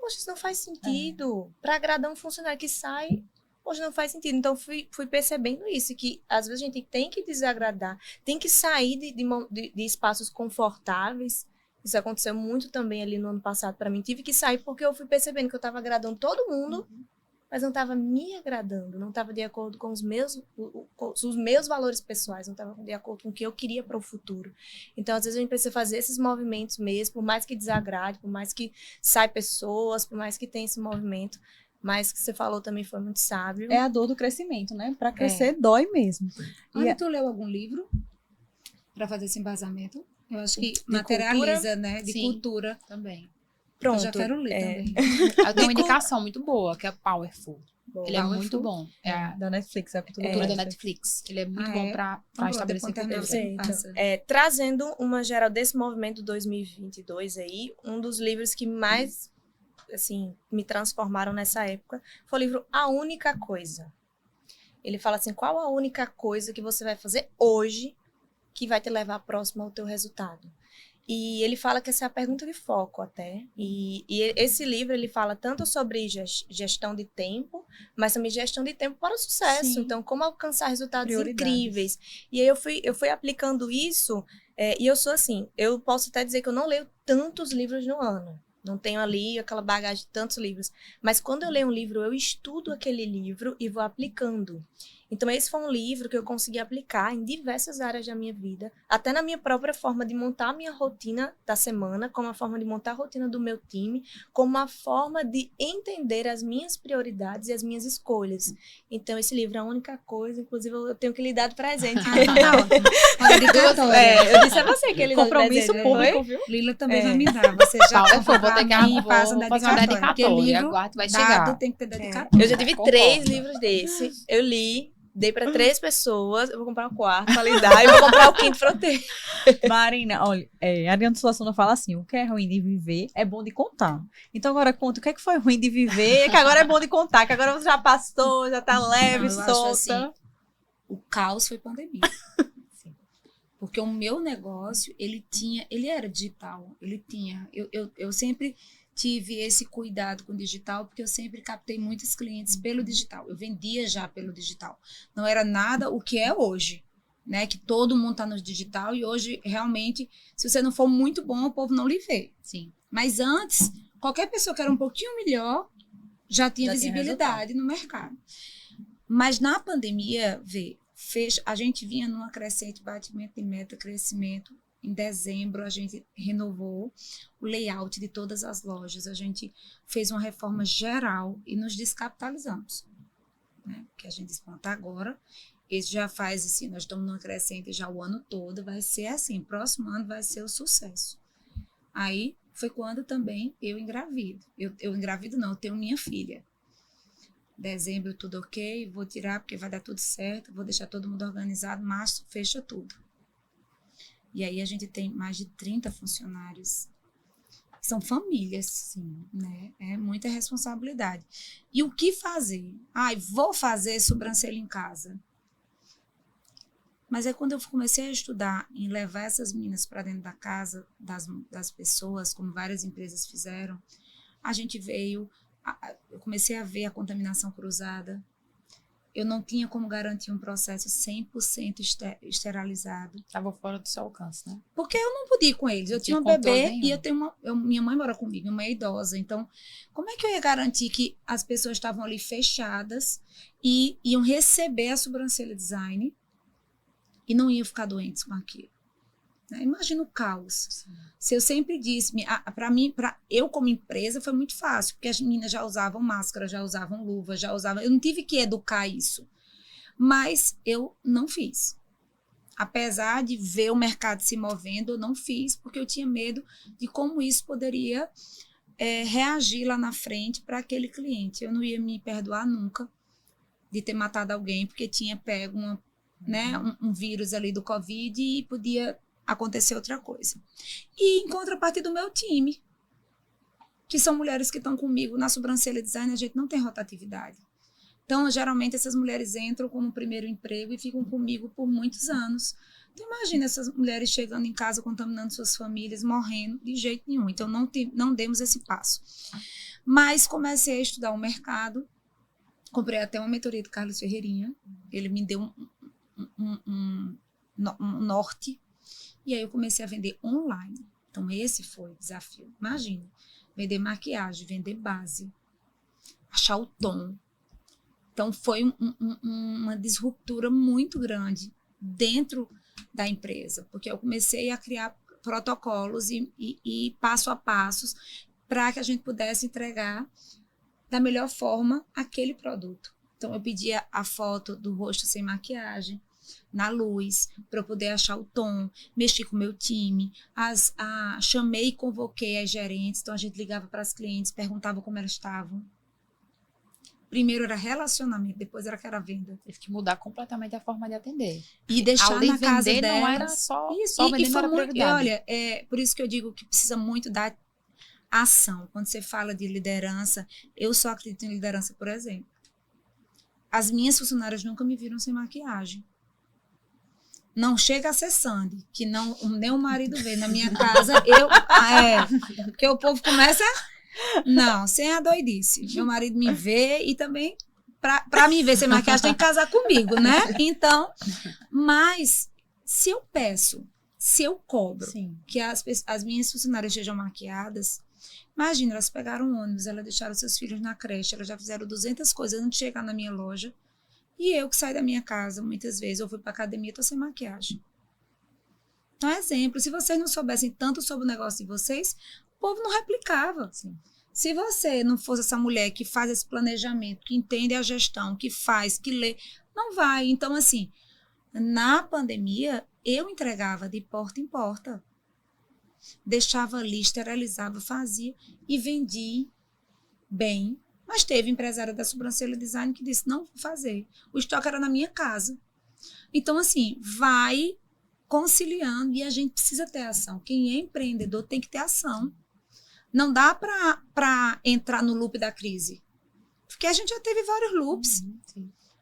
Poxa, isso não faz sentido. Para agradar um funcionário que sai, poxa, não faz sentido. Então, fui percebendo isso, que às vezes a gente tem que desagradar, tem que sair de espaços confortáveis. Isso aconteceu muito também ali no ano passado para mim. Tive que sair porque eu fui percebendo que eu estava agradando todo mundo, mas não estava me agradando, não estava de acordo com os meus valores pessoais, não estava de acordo com o que eu queria para o futuro. Então, às vezes, a gente precisa fazer esses movimentos mesmo, por mais que desagrade, por mais que saia pessoas, por mais que tenha esse movimento, mas que você falou também foi muito sábio. É a dor do crescimento, né? Para crescer dói mesmo. Ana, tu leu algum livro para fazer esse embasamento? Eu acho que De materializa, cultura? né? De Sim. cultura. Também. Pronto. Eu já quero ler também. Eu tenho uma indicação muito boa, que é Powerful. Ele é Powerful. muito bom. É a Da Netflix, é a cultura da Netflix. Ele é muito bom para estabelecer cultura. Perfeito. Trazendo uma geral desse movimento 2022 aí, um dos livros que mais, assim, me transformaram nessa época foi o livro A Única Coisa. Ele fala assim, qual a única coisa que você vai fazer hoje que vai te levar próximo ao teu resultado? E ele fala que essa é a pergunta de foco até. E esse livro, ele fala tanto sobre gestão de tempo, mas também gestão de tempo para o sucesso. Sim. Então, como alcançar resultados Prioridades. incríveis. E aí eu fui aplicando isso, e eu sou assim, eu posso até dizer que eu não leio tantos livros no ano. Não tenho ali aquela bagagem de tantos livros. Mas quando eu leio um livro, eu estudo aquele livro e vou aplicando. Então, esse foi um livro que eu consegui aplicar em diversas áreas da minha vida, até na minha própria forma de montar a minha rotina da semana, como a forma de montar a rotina do meu time, como uma forma de entender as minhas prioridades e as minhas escolhas. Então, esse livro é a única coisa, inclusive eu tenho que lhe dar de presente. Tá ótimo. Uma dedicatória. Eu disse a você que ele dá de Compromisso presente, público, foi? viu? Lila também vai me dar. Você já Powerful, vou ter que mim, faz uma fazer uma dedicatória. Porque dedicatória. livro Aguardo, vai dado chegar. tem que ter dedicatória. Eu já tive Concordo. 3 livros desse, eu li, dei para 3 pessoas, eu vou comprar o 4º para lhe dar e vou comprar o 5º para eu ter. Marina, olha, Ariana Suassuna fala assim, o que é ruim de viver é bom de contar. Então agora conta, o que é que foi ruim de viver, que agora é bom de contar, que agora você já passou, já tá leve, Não, eu acho solta. assim, o caos foi pandemia. Porque o meu negócio, ele era digital, eu sempre tive esse cuidado com o digital, porque eu sempre captei muitos clientes pelo digital, eu vendia já pelo digital, não era nada o que é hoje, né, que todo mundo tá no digital, e hoje, realmente, se você não for muito bom, o povo não lhe vê. Sim. Mas antes, qualquer pessoa que era um pouquinho melhor, já tinha visibilidade no mercado. Mas na pandemia, a gente vinha numa crescente, batimento de meta, crescimento. Em dezembro, a gente renovou o layout de todas as lojas. A gente fez uma reforma geral e nos descapitalizamos. Né? Porque a gente disse, pronto, agora, isso já faz assim, nós estamos numa crescente já o ano todo, vai ser assim, próximo ano vai ser o sucesso. Aí, foi quando também eu engravido. Eu engravido não, eu tenho minha filha. Dezembro tudo ok, vou tirar porque vai dar tudo certo, vou deixar todo mundo organizado, março fecha tudo. E aí a gente tem mais de 30 funcionários. São famílias, sim, né? É muita responsabilidade. E o que fazer? Vou fazer sobrancelha em casa. Mas é quando eu comecei a estudar em levar essas meninas para dentro da casa das pessoas, como várias empresas fizeram, a gente veio... Eu comecei a ver a contaminação cruzada. Eu não tinha como garantir um processo 100% esterilizado. Estava fora do seu alcance, né? Porque eu não podia ir com eles. Eu tinha um bebê e eu tenho minha mãe mora comigo, minha mãe é idosa. Então, como é que eu ia garantir que as pessoas estavam ali fechadas e iam receber a sobrancelha design e não iam ficar doentes com aquilo? Imagina o caos. Sim. Se eu sempre disse, para mim, eu como empresa foi muito fácil, porque as meninas já usavam máscara, já usavam luva, eu não tive que educar isso. Mas eu não fiz. Apesar de ver o mercado se movendo, eu não fiz, porque eu tinha medo de como isso poderia reagir lá na frente para aquele cliente. Eu não ia me perdoar nunca de ter matado alguém, porque tinha pego um vírus ali do Covid e podia acontecer outra coisa. E em contrapartida do meu time, que são mulheres que estão comigo na sobrancelha design, a gente não tem rotatividade. Então, geralmente, essas mulheres entram como primeiro emprego e ficam comigo por muitos anos. Então, imagina essas mulheres chegando em casa, contaminando suas famílias, morrendo, de jeito nenhum. Então, não demos esse passo. Mas comecei a estudar o mercado, comprei até uma mentoria do Carlos Ferreirinha, ele me deu um norte. E aí eu comecei a vender online. Então, esse foi o desafio. Imagina, vender maquiagem, vender base, achar o tom. Então, foi uma disruptura muito grande dentro da empresa, porque eu comecei a criar protocolos e passo a passos para que a gente pudesse entregar da melhor forma aquele produto. Então, eu pedia a foto do rosto sem maquiagem, na luz, para eu poder achar o tom, mexi com o meu time, chamei e convoquei as gerentes, então a gente ligava para as clientes, perguntava como elas estavam. Primeiro era relacionamento, depois era que era venda. Teve que mudar completamente a forma de atender. E deixar Além na de casa vender, delas. não era só E vendendo, foi era muito, prioridade. olha, por isso que eu digo que precisa muito da ação. Quando você fala de liderança, eu só acredito em liderança, por exemplo. As minhas funcionárias nunca me viram sem maquiagem. Não chega a ser Sandy, que não, nem o marido vê na minha casa. Porque o povo começa... Não, sem a doidice. Meu marido me vê e também, para me ver sem maquiagem, tem que casar comigo, né? Então, mas se eu peço, se eu cobro que as minhas funcionárias sejam maquiadas, imagina, elas pegaram um ônibus, elas deixaram seus filhos na creche, elas já fizeram 200 coisas antes de chegar na minha loja. E eu que saio da minha casa, muitas vezes, eu fui para academia, estou sem maquiagem. Então, exemplo, se vocês não soubessem tanto sobre o negócio de vocês, o povo não replicava. Sim. Se você não fosse essa mulher que faz esse planejamento, que entende a gestão, que faz, que lê, não vai. Então, assim, na pandemia, eu entregava de porta em porta. Deixava ali, esterilizava, fazia e vendi bem. Mas teve empresária da sobrancelha design que disse, não vou fazer. O estoque era na minha casa. Então, assim, vai conciliando e a gente precisa ter ação. Quem é empreendedor tem que ter ação. Não dá para entrar no loop da crise. Porque a gente já teve vários loops.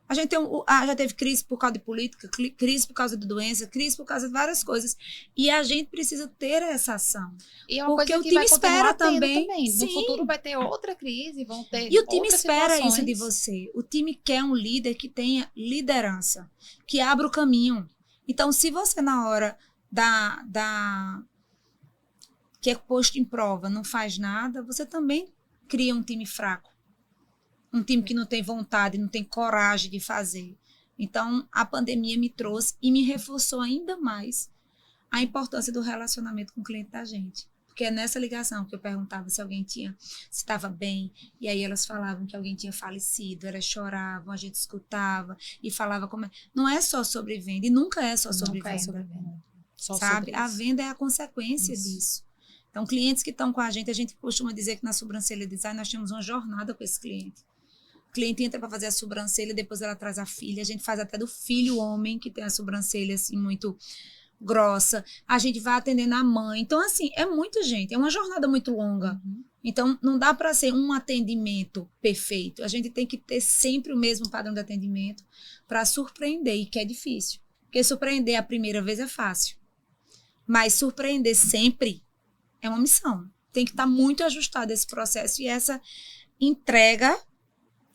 A gente já teve crise por causa de política, crise por causa de doença, crise por causa de várias coisas. E a gente precisa ter essa ação. E é uma porque coisa o que time vai espera também. No Sim. futuro vai ter outra crise, vão ter E o time outras espera situações. isso de você. O time quer um líder que tenha liderança, que abra o caminho. Então, se você na hora que é posto em prova não faz nada, você também cria um time fraco. Um time que não tem vontade, não tem coragem de fazer. Então, a pandemia me trouxe e me reforçou ainda mais a importância do relacionamento com o cliente da gente. Porque é nessa ligação que eu perguntava se estava bem, e aí elas falavam que alguém tinha falecido, elas choravam, a gente escutava e falava como... Não é só sobre venda, e nunca é só sobre venda. Sabe? A venda é a consequência disso. Então, clientes que estão com a gente costuma dizer que na sobrancelha design nós temos uma jornada com esse cliente. O cliente entra para fazer a sobrancelha, depois ela traz a filha, a gente faz até do filho homem, que tem a sobrancelha assim muito grossa, a gente vai atendendo a mãe. Então, assim, é muita gente, é uma jornada muito longa. Então, não dá para ser um atendimento perfeito. A gente tem que ter sempre o mesmo padrão de atendimento para surpreender, e que é difícil. Porque surpreender a primeira vez é fácil. Mas surpreender sempre é uma missão. Tem que estar muito ajustado esse processo e essa entrega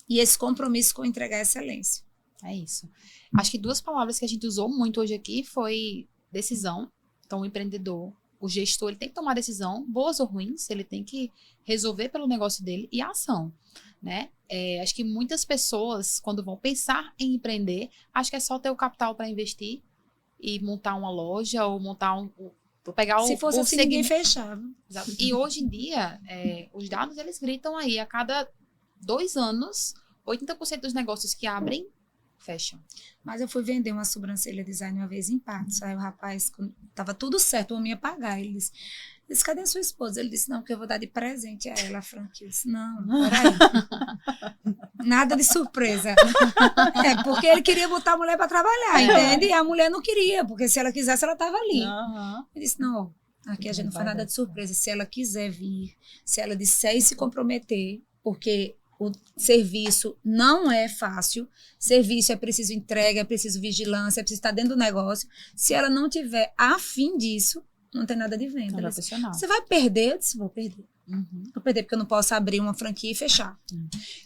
e esse compromisso com entregar a excelência. É isso. Acho que 2 palavras que a gente usou muito hoje aqui foi decisão. Então, o empreendedor, o gestor, ele tem que tomar decisão, boas ou ruins, ele tem que resolver pelo negócio dele, e a ação, né? Acho que muitas pessoas, quando vão pensar em empreender, acho que é só ter o capital para investir e montar uma loja ou montar vou pegar Se fosse assim, ninguém fechava. Exato. E hoje em dia, os dados, eles gritam aí, a cada 2 anos, 80% dos negócios que abrem, fecham. Mas eu fui vender uma sobrancelha design uma vez em Patos. Aí o rapaz, tava tudo certo, o homem ia pagar. Ele disse, cadê a sua esposa? Ele disse, não, porque eu vou dar de presente a ela, a franquia. Eu disse, não, peraí. Nada de surpresa. Porque ele queria botar a mulher para trabalhar, entende? E a mulher não queria, porque se ela quisesse, ela tava ali. Ele disse, não, aqui a gente não faz nada de surpresa. Se ela quiser vir, se ela disser e se comprometer, porque o serviço não é fácil, serviço é preciso entrega, é preciso vigilância, é preciso estar dentro do negócio. Se ela não tiver afim disso, não tem nada de venda. Não é profissional. Você vai perder? Eu disse, vou perder. Eu perder porque eu não posso abrir uma franquia e fechar.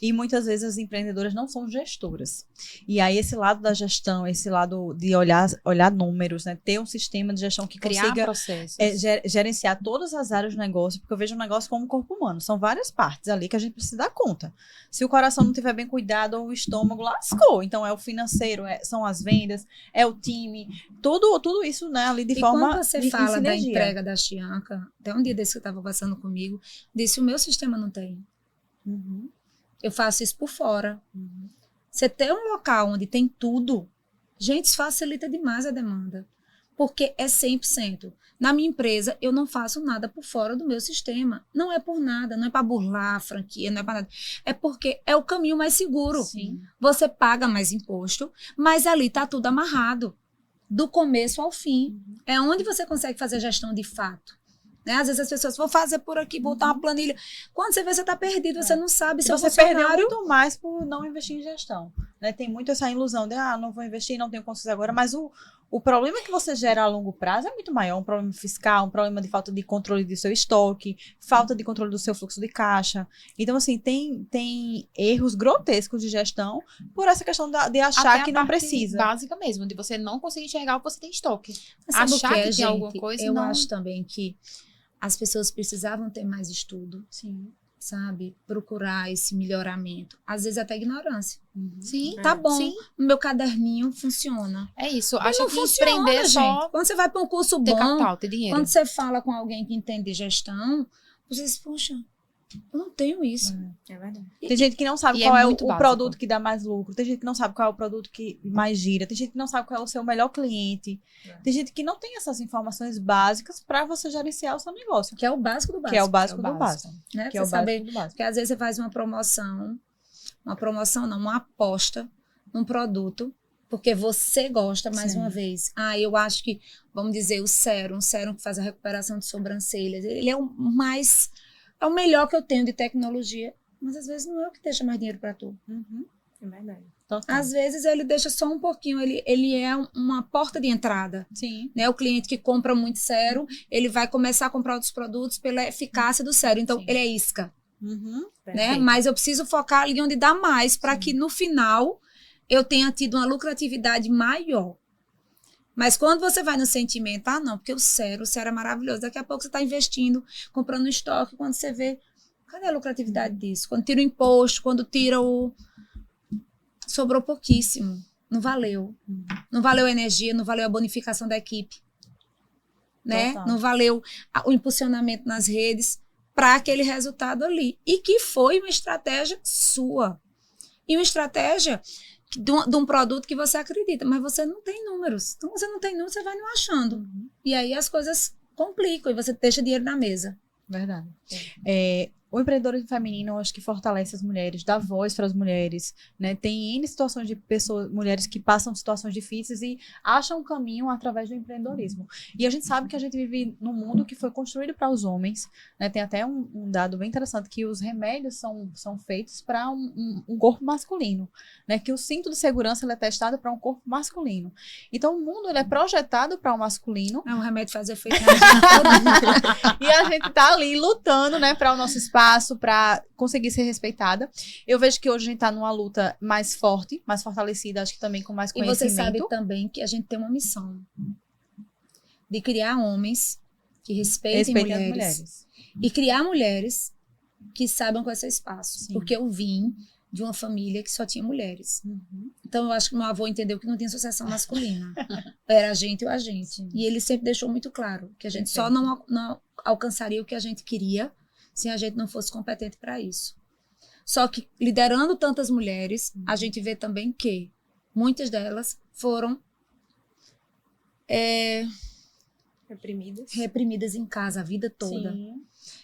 E muitas vezes as empreendedoras não são gestoras. E aí esse lado da gestão, esse lado de olhar números, né? Ter um sistema de gestão que Criar consiga processos. gerenciar todas as áreas do negócio, porque eu vejo o negócio como um corpo humano. São várias partes ali que a gente precisa dar conta. Se o coração não estiver bem cuidado, ou o estômago, lascou. Então é o financeiro, são as vendas, é o time, tudo isso, né, ali de E forma quando você em fala da sinergia. entrega da Chianca, até um dia desse que eu estava passando comigo, disse, o meu sistema não tem. Uhum. Eu faço isso por fora. Você ter um local onde tem tudo, gente, isso facilita demais a demanda. Porque é 100%. Na minha empresa, eu não faço nada por fora do meu sistema. Não é por nada, não é para burlar a franquia, não é para nada. É porque é o caminho mais seguro. Sim. Você paga mais imposto, mas ali está tudo amarrado. Do começo ao fim. É onde você consegue fazer gestão de fato. Né? Às vezes as pessoas vão fazer por aqui, botar uma planilha. Quando você vê, você está perdido, você não sabe se Você perdeu muito mais por não investir em gestão. Né? Tem muito essa ilusão de, não vou investir, não tenho condições agora, mas o problema que você gera a longo prazo é muito maior. Um problema fiscal, um problema de falta de controle do seu estoque, falta de controle do seu fluxo de caixa. Então, assim, tem erros grotescos de gestão por essa questão de achar Até que a não parte precisa. básica mesmo, de você não conseguir enxergar o que você tem em estoque. Mas sabe o Achar que é, que tem gente? alguma coisa e Eu não... acho também que as pessoas precisavam ter mais estudo, Sim. sabe? Procurar esse melhoramento. Às vezes até ignorância. Sim, Tá bom, sim. o meu caderninho funciona. É isso. Mas Acha não que funciona, empreender é gente. só Quando você vai para um curso ter bom, capital, ter dinheiro. quando você fala com alguém que entende gestão, você diz, poxa, eu não tenho isso. É verdade. Tem gente que não sabe E qual é é o muito básico. produto que dá mais lucro. Tem gente que não sabe qual é o produto que mais gira. Tem gente que não sabe qual é o seu melhor cliente. Tem gente que não tem essas informações básicas para você gerenciar o seu negócio. Que é o básico do básico. Que é o básico do básico. Né? Que é o Você saber, básico do básico. porque às vezes você faz uma promoção não, uma aposta num produto, porque você gosta, mais Sim. uma vez. Eu acho que, vamos dizer, um sérum que faz a recuperação de sobrancelhas, ele é é o melhor que eu tenho de tecnologia, mas às vezes não é o que deixa mais dinheiro para tu. É verdade. Total. Às vezes ele deixa só um pouquinho, ele é uma porta de entrada. Sim. Né? O cliente que compra muito sérum, ele vai começar a comprar outros produtos pela eficácia do sérum. Então, Sim. ele é isca. Uhum. Né? Perfeito. Mas eu preciso focar ali onde dá mais, para que no final eu tenha tido uma lucratividade maior. Mas quando você vai no sentimento, não, porque o sérum é maravilhoso. Daqui a pouco você está investindo, comprando um estoque, quando você vê, cadê a lucratividade disso? Quando tira o imposto, quando tira sobrou pouquíssimo. Não valeu. Não valeu a energia, não valeu a bonificação da equipe. Né? Total. Não valeu o impulsionamento nas redes para aquele resultado ali. E que foi uma estratégia sua. E uma estratégia de um produto que você acredita, mas você não tem números. Então, você não tem números, você vai não achando. E aí as coisas complicam e você deixa dinheiro na mesa. Verdade. O empreendedorismo feminino, eu acho que fortalece as mulheres, dá voz para as mulheres, né? Tem N situações de pessoas, mulheres que passam situações difíceis e acham um caminho através do empreendedorismo. E a gente sabe que a gente vive num mundo que foi construído para os homens, né? Tem até um dado bem interessante, que os remédios são feitos para um corpo masculino, né? Que o cinto de segurança ele é testado para um corpo masculino. Então, o mundo ele é projetado para o masculino. Um remédio faz efeito na gente. E a gente tá ali lutando, né, para o nosso espaço, para conseguir ser respeitada. Eu vejo que hoje a gente tá numa luta mais forte, mais fortalecida, acho que também com mais E conhecimento. você sabe também que a gente tem uma missão de criar homens que respeitem Respeitem as mulheres. E criar mulheres que saibam com esse espaço. Sim. Porque eu vim de uma família que só tinha mulheres. Então, eu acho que meu avô entendeu que não tinha sucessão masculina. Era a gente ou a gente. Sim. E ele sempre deixou muito claro que a gente só não alcançaria o que a gente queria se a gente não fosse competente para isso. Só que, liderando tantas mulheres, a gente vê também que muitas delas foram reprimidas em casa a vida toda. Sim.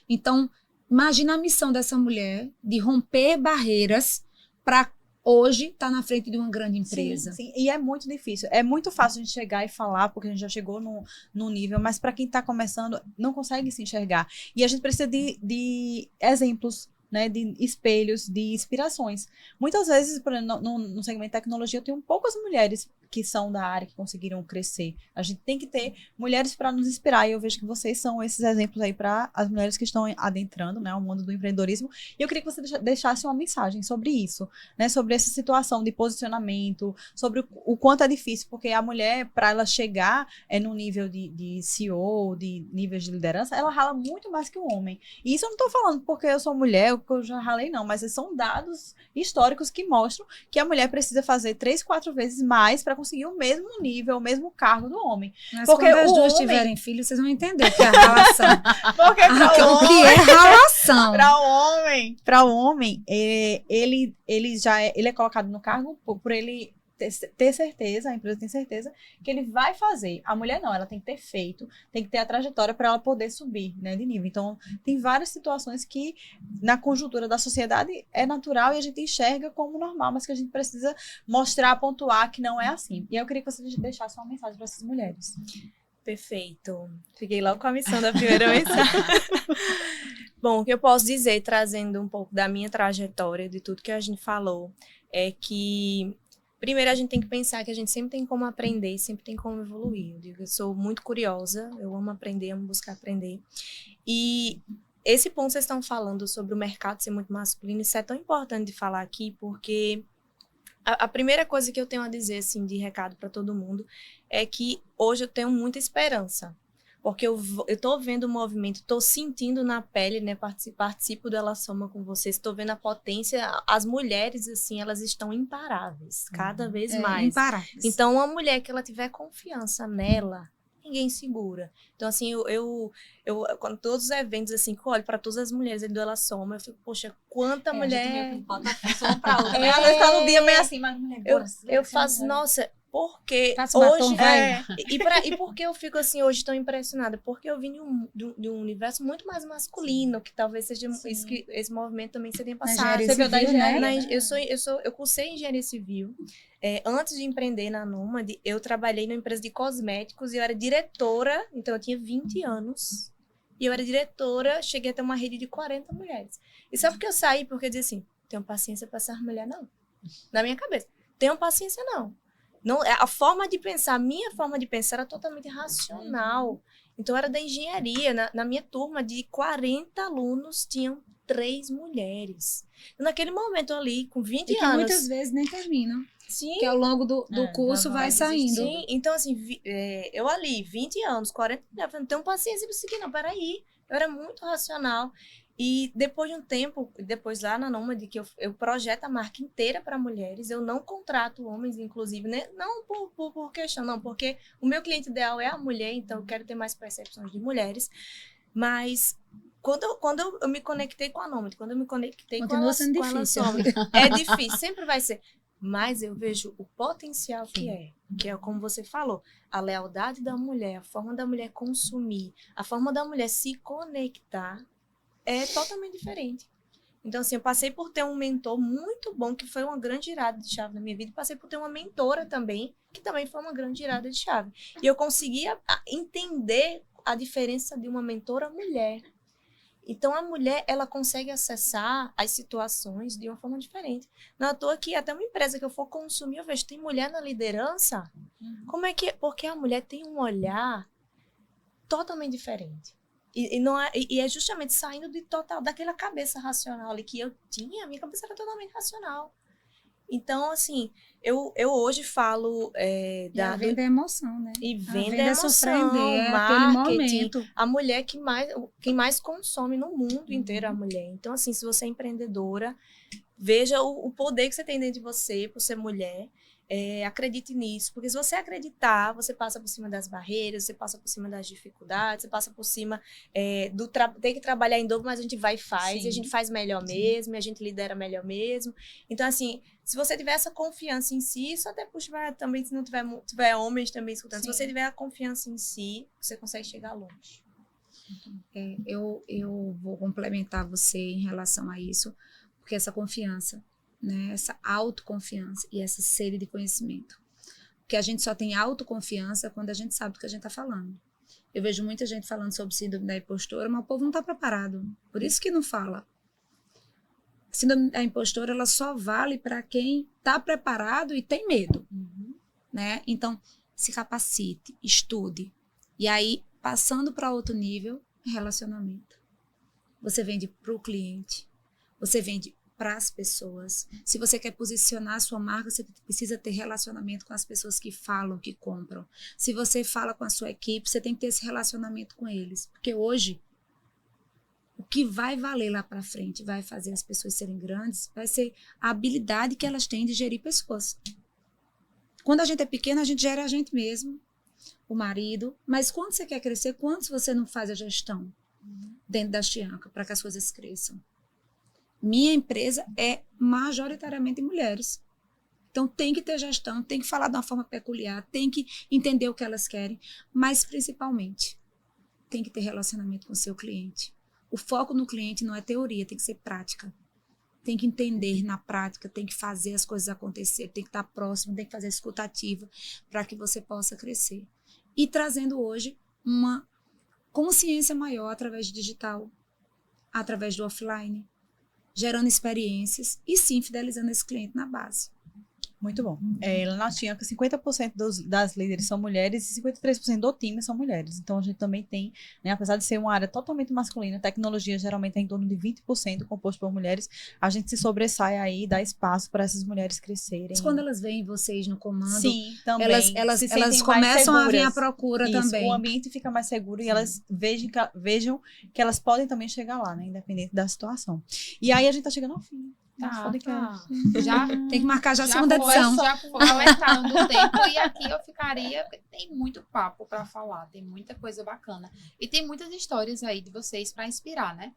Então, imagina a missão dessa mulher de romper barreiras para hoje estar na frente de uma grande empresa. Sim, e é muito difícil. É muito fácil a gente chegar e falar, porque a gente já chegou no nível, mas para quem está começando, não consegue se enxergar. E a gente precisa de exemplos, né, de espelhos, de inspirações. Muitas vezes, por exemplo, no segmento de tecnologia, eu tenho poucas mulheres que são da área, que conseguiram crescer. A gente tem que ter mulheres para nos inspirar, e eu vejo que vocês são esses exemplos aí para as mulheres que estão adentrando, né, o mundo do empreendedorismo. E eu queria que você deixasse uma mensagem sobre isso, né, sobre essa situação de posicionamento, sobre o quanto é difícil, porque a mulher, para ela chegar no nível de CEO, de níveis de liderança, ela rala muito mais que o homem. E isso eu não estou falando porque eu sou mulher, porque eu já ralei, não, mas são dados históricos que mostram que a mulher precisa fazer 3, 4 vezes mais para conseguir o mesmo nível, o mesmo cargo do homem. Mas porque quando as duas homem... tiverem filhos, vocês vão entender o que é relação. Porque O que é relação? Para o homem, ele é colocado no cargo por ele ter certeza, a empresa tem certeza que ele vai fazer. A mulher não, ela tem que ter feito, tem que ter a trajetória para ela poder subir, né, de nível. Então, tem várias situações que na conjuntura da sociedade é natural e a gente enxerga como normal, mas que a gente precisa mostrar, pontuar que não é assim. E eu queria que você deixasse uma mensagem para essas mulheres. Perfeito. Fiquei logo com a missão da primeira mensagem. Bom, o que eu posso dizer, trazendo um pouco da minha trajetória, de tudo que a gente falou, é que primeiro, a gente tem que pensar que a gente sempre tem como aprender, sempre tem como evoluir. Eu sou muito curiosa, eu amo aprender, amo buscar aprender. E esse ponto que vocês estão falando sobre o mercado ser muito masculino, isso é tão importante de falar aqui, porque a primeira coisa que eu tenho a dizer, assim, de recado para todo mundo, é que hoje eu tenho muita esperança. Porque eu tô vendo o movimento, tô sentindo na pele, né? Participo do Ela Soma com vocês, tô vendo a potência. As mulheres, assim, elas estão imparáveis, cada vez mais. Imparáveis. Então, uma mulher que ela tiver confiança nela, ninguém segura. Então, assim, quando todos os eventos, assim, que eu olho para todas as mulheres do Ela Soma, eu fico, poxa, quanta mulher... Bota a pessoa pra outra. Às vezes tá no dia meio assim, mas mulher, eu faço, nossa... Porque Faça um batom, hoje... vai. E por que eu fico assim hoje tão impressionada? Porque eu vim de um universo muito mais masculino, que talvez seja isso que esse movimento também seria passado. Você veio da engenharia, né? Eu cursei engenharia civil. Antes de empreender na Nômade, eu trabalhei numa empresa de cosméticos e eu era diretora, então eu tinha 20 anos. E eu era diretora, cheguei a ter uma rede de 40 mulheres. E sabe por que eu saí? Porque eu disse assim, tenho paciência para essas mulheres, não. Na minha cabeça, tenho paciência, não. Não, a forma de pensar, a minha forma de pensar era totalmente racional. Então, era da engenharia. Na minha turma, de 40 alunos, tinham 3 mulheres. Naquele momento ali, com 20 e que anos... muitas vezes nem terminam. Sim. Que ao longo do curso vai saindo. Sim, então assim, eu ali, 20 anos, 40, eu não tenho paciência para isso aqui, não, peraí. Eu era muito racional. E depois de um tempo, depois lá na Nômade, que eu projeto a marca inteira para mulheres, eu não contrato homens, inclusive, né? Não por questão, não, porque o meu cliente ideal é a mulher, então eu quero ter mais percepções de mulheres. Mas quando eu me conectei com a Nômade, quando eu me conectei Continua sendo difícil. é difícil, sempre vai ser. Mas eu vejo o potencial que é como você falou, a lealdade da mulher, a forma da mulher consumir, a forma da mulher se conectar, é totalmente diferente. Então, assim, eu passei por ter um mentor muito bom, que foi uma grande virada de chave na minha vida, e passei por ter uma mentora também, que também foi uma grande virada de chave. E eu conseguia entender a diferença de uma mentora mulher. Então, a mulher, ela consegue acessar as situações de uma forma diferente. Não é à toa que até uma empresa que eu for consumir, eu vejo, tem mulher na liderança. Como é que é? Porque a mulher tem um olhar totalmente diferente. E é justamente saindo daquela cabeça racional ali que eu tinha, a minha cabeça era totalmente racional. Então, assim, eu hoje falo... a venda é emoção, né? E venda é emoção, surpreender, marketing. Momento. A mulher quem mais consome no mundo inteiro é a mulher. Então, assim, se você é empreendedora, veja o poder que você tem dentro de você por ser mulher. Acredite nisso, porque se você acreditar, você passa por cima das barreiras, você passa por cima das dificuldades, você passa por cima tem que trabalhar em dobro, mas a gente vai e faz, e a gente faz melhor mesmo, e a gente lidera melhor mesmo. Então, assim, se você tiver essa confiança em si, isso até puxa também, se não tiver homens também escutando, se você tiver a confiança em si, você consegue chegar longe. Eu vou complementar você em relação a isso, porque essa confiança, né, essa autoconfiança e essa sede de conhecimento. Porque a gente só tem autoconfiança quando a gente sabe do que a gente está falando. Eu vejo muita gente falando sobre síndrome da impostora, mas o povo não está preparado. Por isso que não fala. A síndrome da impostora, ela só vale para quem está preparado e tem medo. né? Então, se capacite, estude. E aí, passando para outro nível, relacionamento. Você vende para o cliente, você vende para as pessoas. Se você quer posicionar a sua marca, você precisa ter relacionamento com as pessoas que falam, que compram. Se você fala com a sua equipe, você tem que ter esse relacionamento com eles. Porque hoje, o que vai valer lá para frente, vai fazer as pessoas serem grandes, vai ser a habilidade que elas têm de gerir pessoas. Quando a gente é pequena, a gente gera a gente mesmo, o marido. Mas quando você quer crescer, quantos você não faz a gestão dentro da Chianca para que as coisas cresçam? Minha empresa é majoritariamente mulheres. Então, tem que ter gestão, tem que falar de uma forma peculiar, tem que entender o que elas querem, mas, principalmente, tem que ter relacionamento com o seu cliente. O foco no cliente não é teoria, tem que ser prática. Tem que entender na prática, tem que fazer as coisas acontecer, tem que estar próximo, tem que fazer escutativa para que você possa crescer. E trazendo hoje uma consciência maior através do digital, através do offline, gerando experiências e sim fidelizando esse cliente na base. Muito bom. Lá na Chianca, 50% das líderes são mulheres e 53% do time são mulheres. Então, a gente também tem, né, apesar de ser uma área totalmente masculina, tecnologia geralmente é em torno de 20% composto por mulheres, a gente se sobressai aí, dá espaço para essas mulheres crescerem. Mas quando elas veem vocês no comando, sim, também, elas começam a vir à procura. Isso, também. O ambiente fica mais seguro e elas vejam que elas podem também chegar lá, né, independente da situação. E aí, a gente tá chegando ao fim. Tá. Já tem que marcar já a segunda edição. Já foi alertando do tempo e aqui eu ficaria, porque tem muito papo para falar, tem muita coisa bacana e tem muitas histórias aí de vocês para inspirar, né?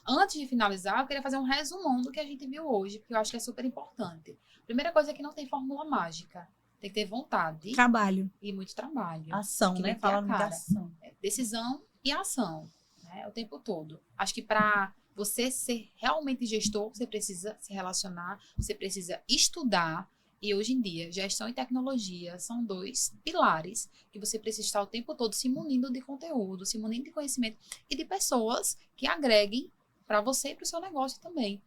Antes de finalizar, eu queria fazer um resumão do que a gente viu hoje, porque eu acho que é super importante. Primeira coisa é que não tem fórmula mágica, tem que ter vontade, trabalho e muito trabalho, ação, né? Falando de ação, decisão e ação, né? O tempo todo. Acho que para você ser realmente gestor, você precisa se relacionar, você precisa estudar. E hoje em dia, gestão e tecnologia são 2 pilares que você precisa estar o tempo todo se munindo de conteúdo, se munindo de conhecimento e de pessoas que agreguem para você e para o seu negócio também.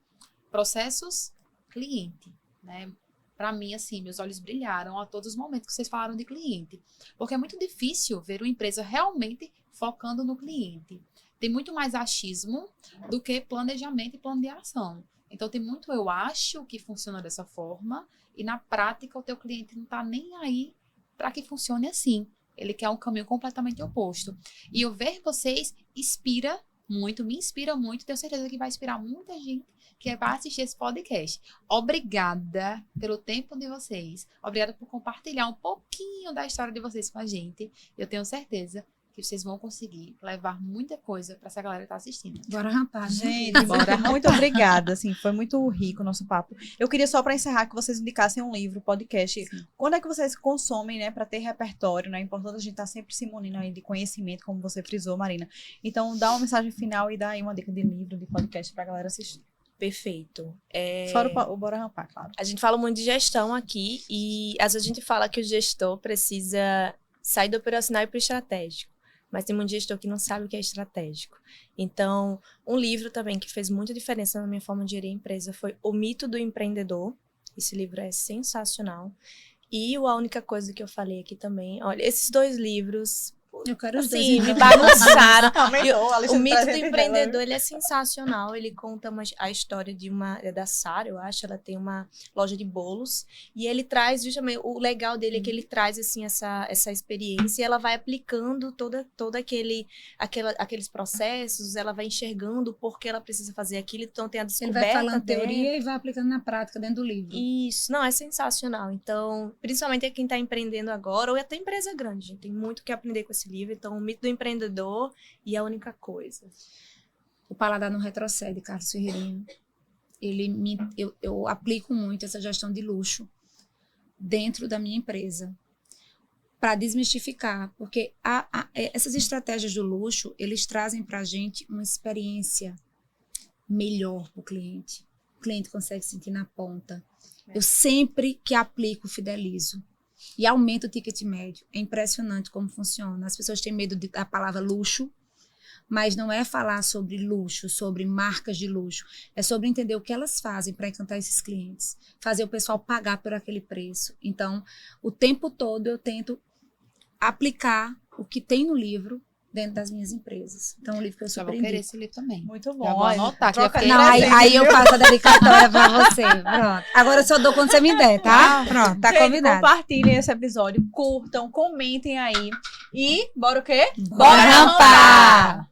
Processos cliente, né? Para mim, assim, meus olhos brilharam a todos os momentos que vocês falaram de cliente. Porque é muito difícil ver uma empresa realmente focando no cliente. Tem muito mais achismo do que planejamento e plano de ação. Então, tem muito eu acho que funciona dessa forma e, na prática, o teu cliente não está nem aí para que funcione assim. Ele quer um caminho completamente oposto. E eu ver vocês inspira muito, me inspira muito. Tenho certeza que vai inspirar muita gente que vai assistir esse podcast. Obrigada pelo tempo de vocês. Obrigada por compartilhar um pouquinho da história de vocês com a gente. Eu tenho certeza que vocês vão conseguir levar muita coisa para essa galera que está assistindo. Bora rampar, né? Gente, bora. Muito obrigada, assim, foi muito rico o nosso papo. Eu queria só para encerrar que vocês indicassem um livro, podcast. Sim. Quando é que vocês consomem, né, para ter repertório, né? É importante a gente estar sempre se munindo aí de conhecimento, como você frisou, Marina. Então, dá uma mensagem final e dá aí uma dica de livro, de podcast para a galera assistir. Perfeito. Fora o Bora Rampar, claro. A gente fala muito de gestão aqui e às vezes a gente fala que o gestor precisa sair do operacional e para o estratégico. Mas tem muito gestor que não sabe o que é estratégico. Então, um livro também que fez muita diferença na minha forma de gerir a empresa foi O Mito do Empreendedor. Esse livro é sensacional. E A Única Coisa que eu falei aqui também. Olha, esses 2 livros... Eu quero os assim, dois, me bagunçaram. O Mito do Empreendedor, ele é sensacional. Ele conta a história da Sara, eu acho. Ela tem uma loja de bolos. E ele traz, justamente, o legal dele é que ele traz, assim, essa experiência. E ela vai aplicando todo aqueles processos. Ela vai enxergando o porquê ela precisa fazer aquilo. Então, tem a descoberta. Ele vai falando teoria e vai aplicando na prática dentro do livro. Isso. Não, é sensacional. Então, principalmente quem está empreendendo agora, ou até empresa grande. Gente, tem muito o que aprender com esse livro. Então, O Mito do Empreendedor e A Única Coisa. O Paladar Não Retrocede, Carlos Ferreirinha. Eu aplico muito essa gestão de luxo dentro da minha empresa para desmistificar, porque essas estratégias do luxo, eles trazem para a gente uma experiência melhor para o cliente. O cliente consegue sentir na ponta. Eu sempre que aplico, fidelizo. E aumenta o ticket médio. É impressionante como funciona. As pessoas têm medo da palavra luxo, mas não é falar sobre luxo, sobre marcas de luxo. É sobre entender o que elas fazem para encantar esses clientes, fazer o pessoal pagar por aquele preço. Então, o tempo todo eu tento aplicar o que tem no livro dentro das minhas empresas. Então, o livro que eu Já vou surpreendi. querer esse livro também. Muito bom. Já vou anotar, que troca já de Não, presente, aí eu viu? faço a dedicatória pra você. Pronto. Agora eu só dou quando você me der, tá? Pronto, tá Gente, convidado. compartilhem esse episódio, curtam, comentem aí. E bora o quê? Bora rampar!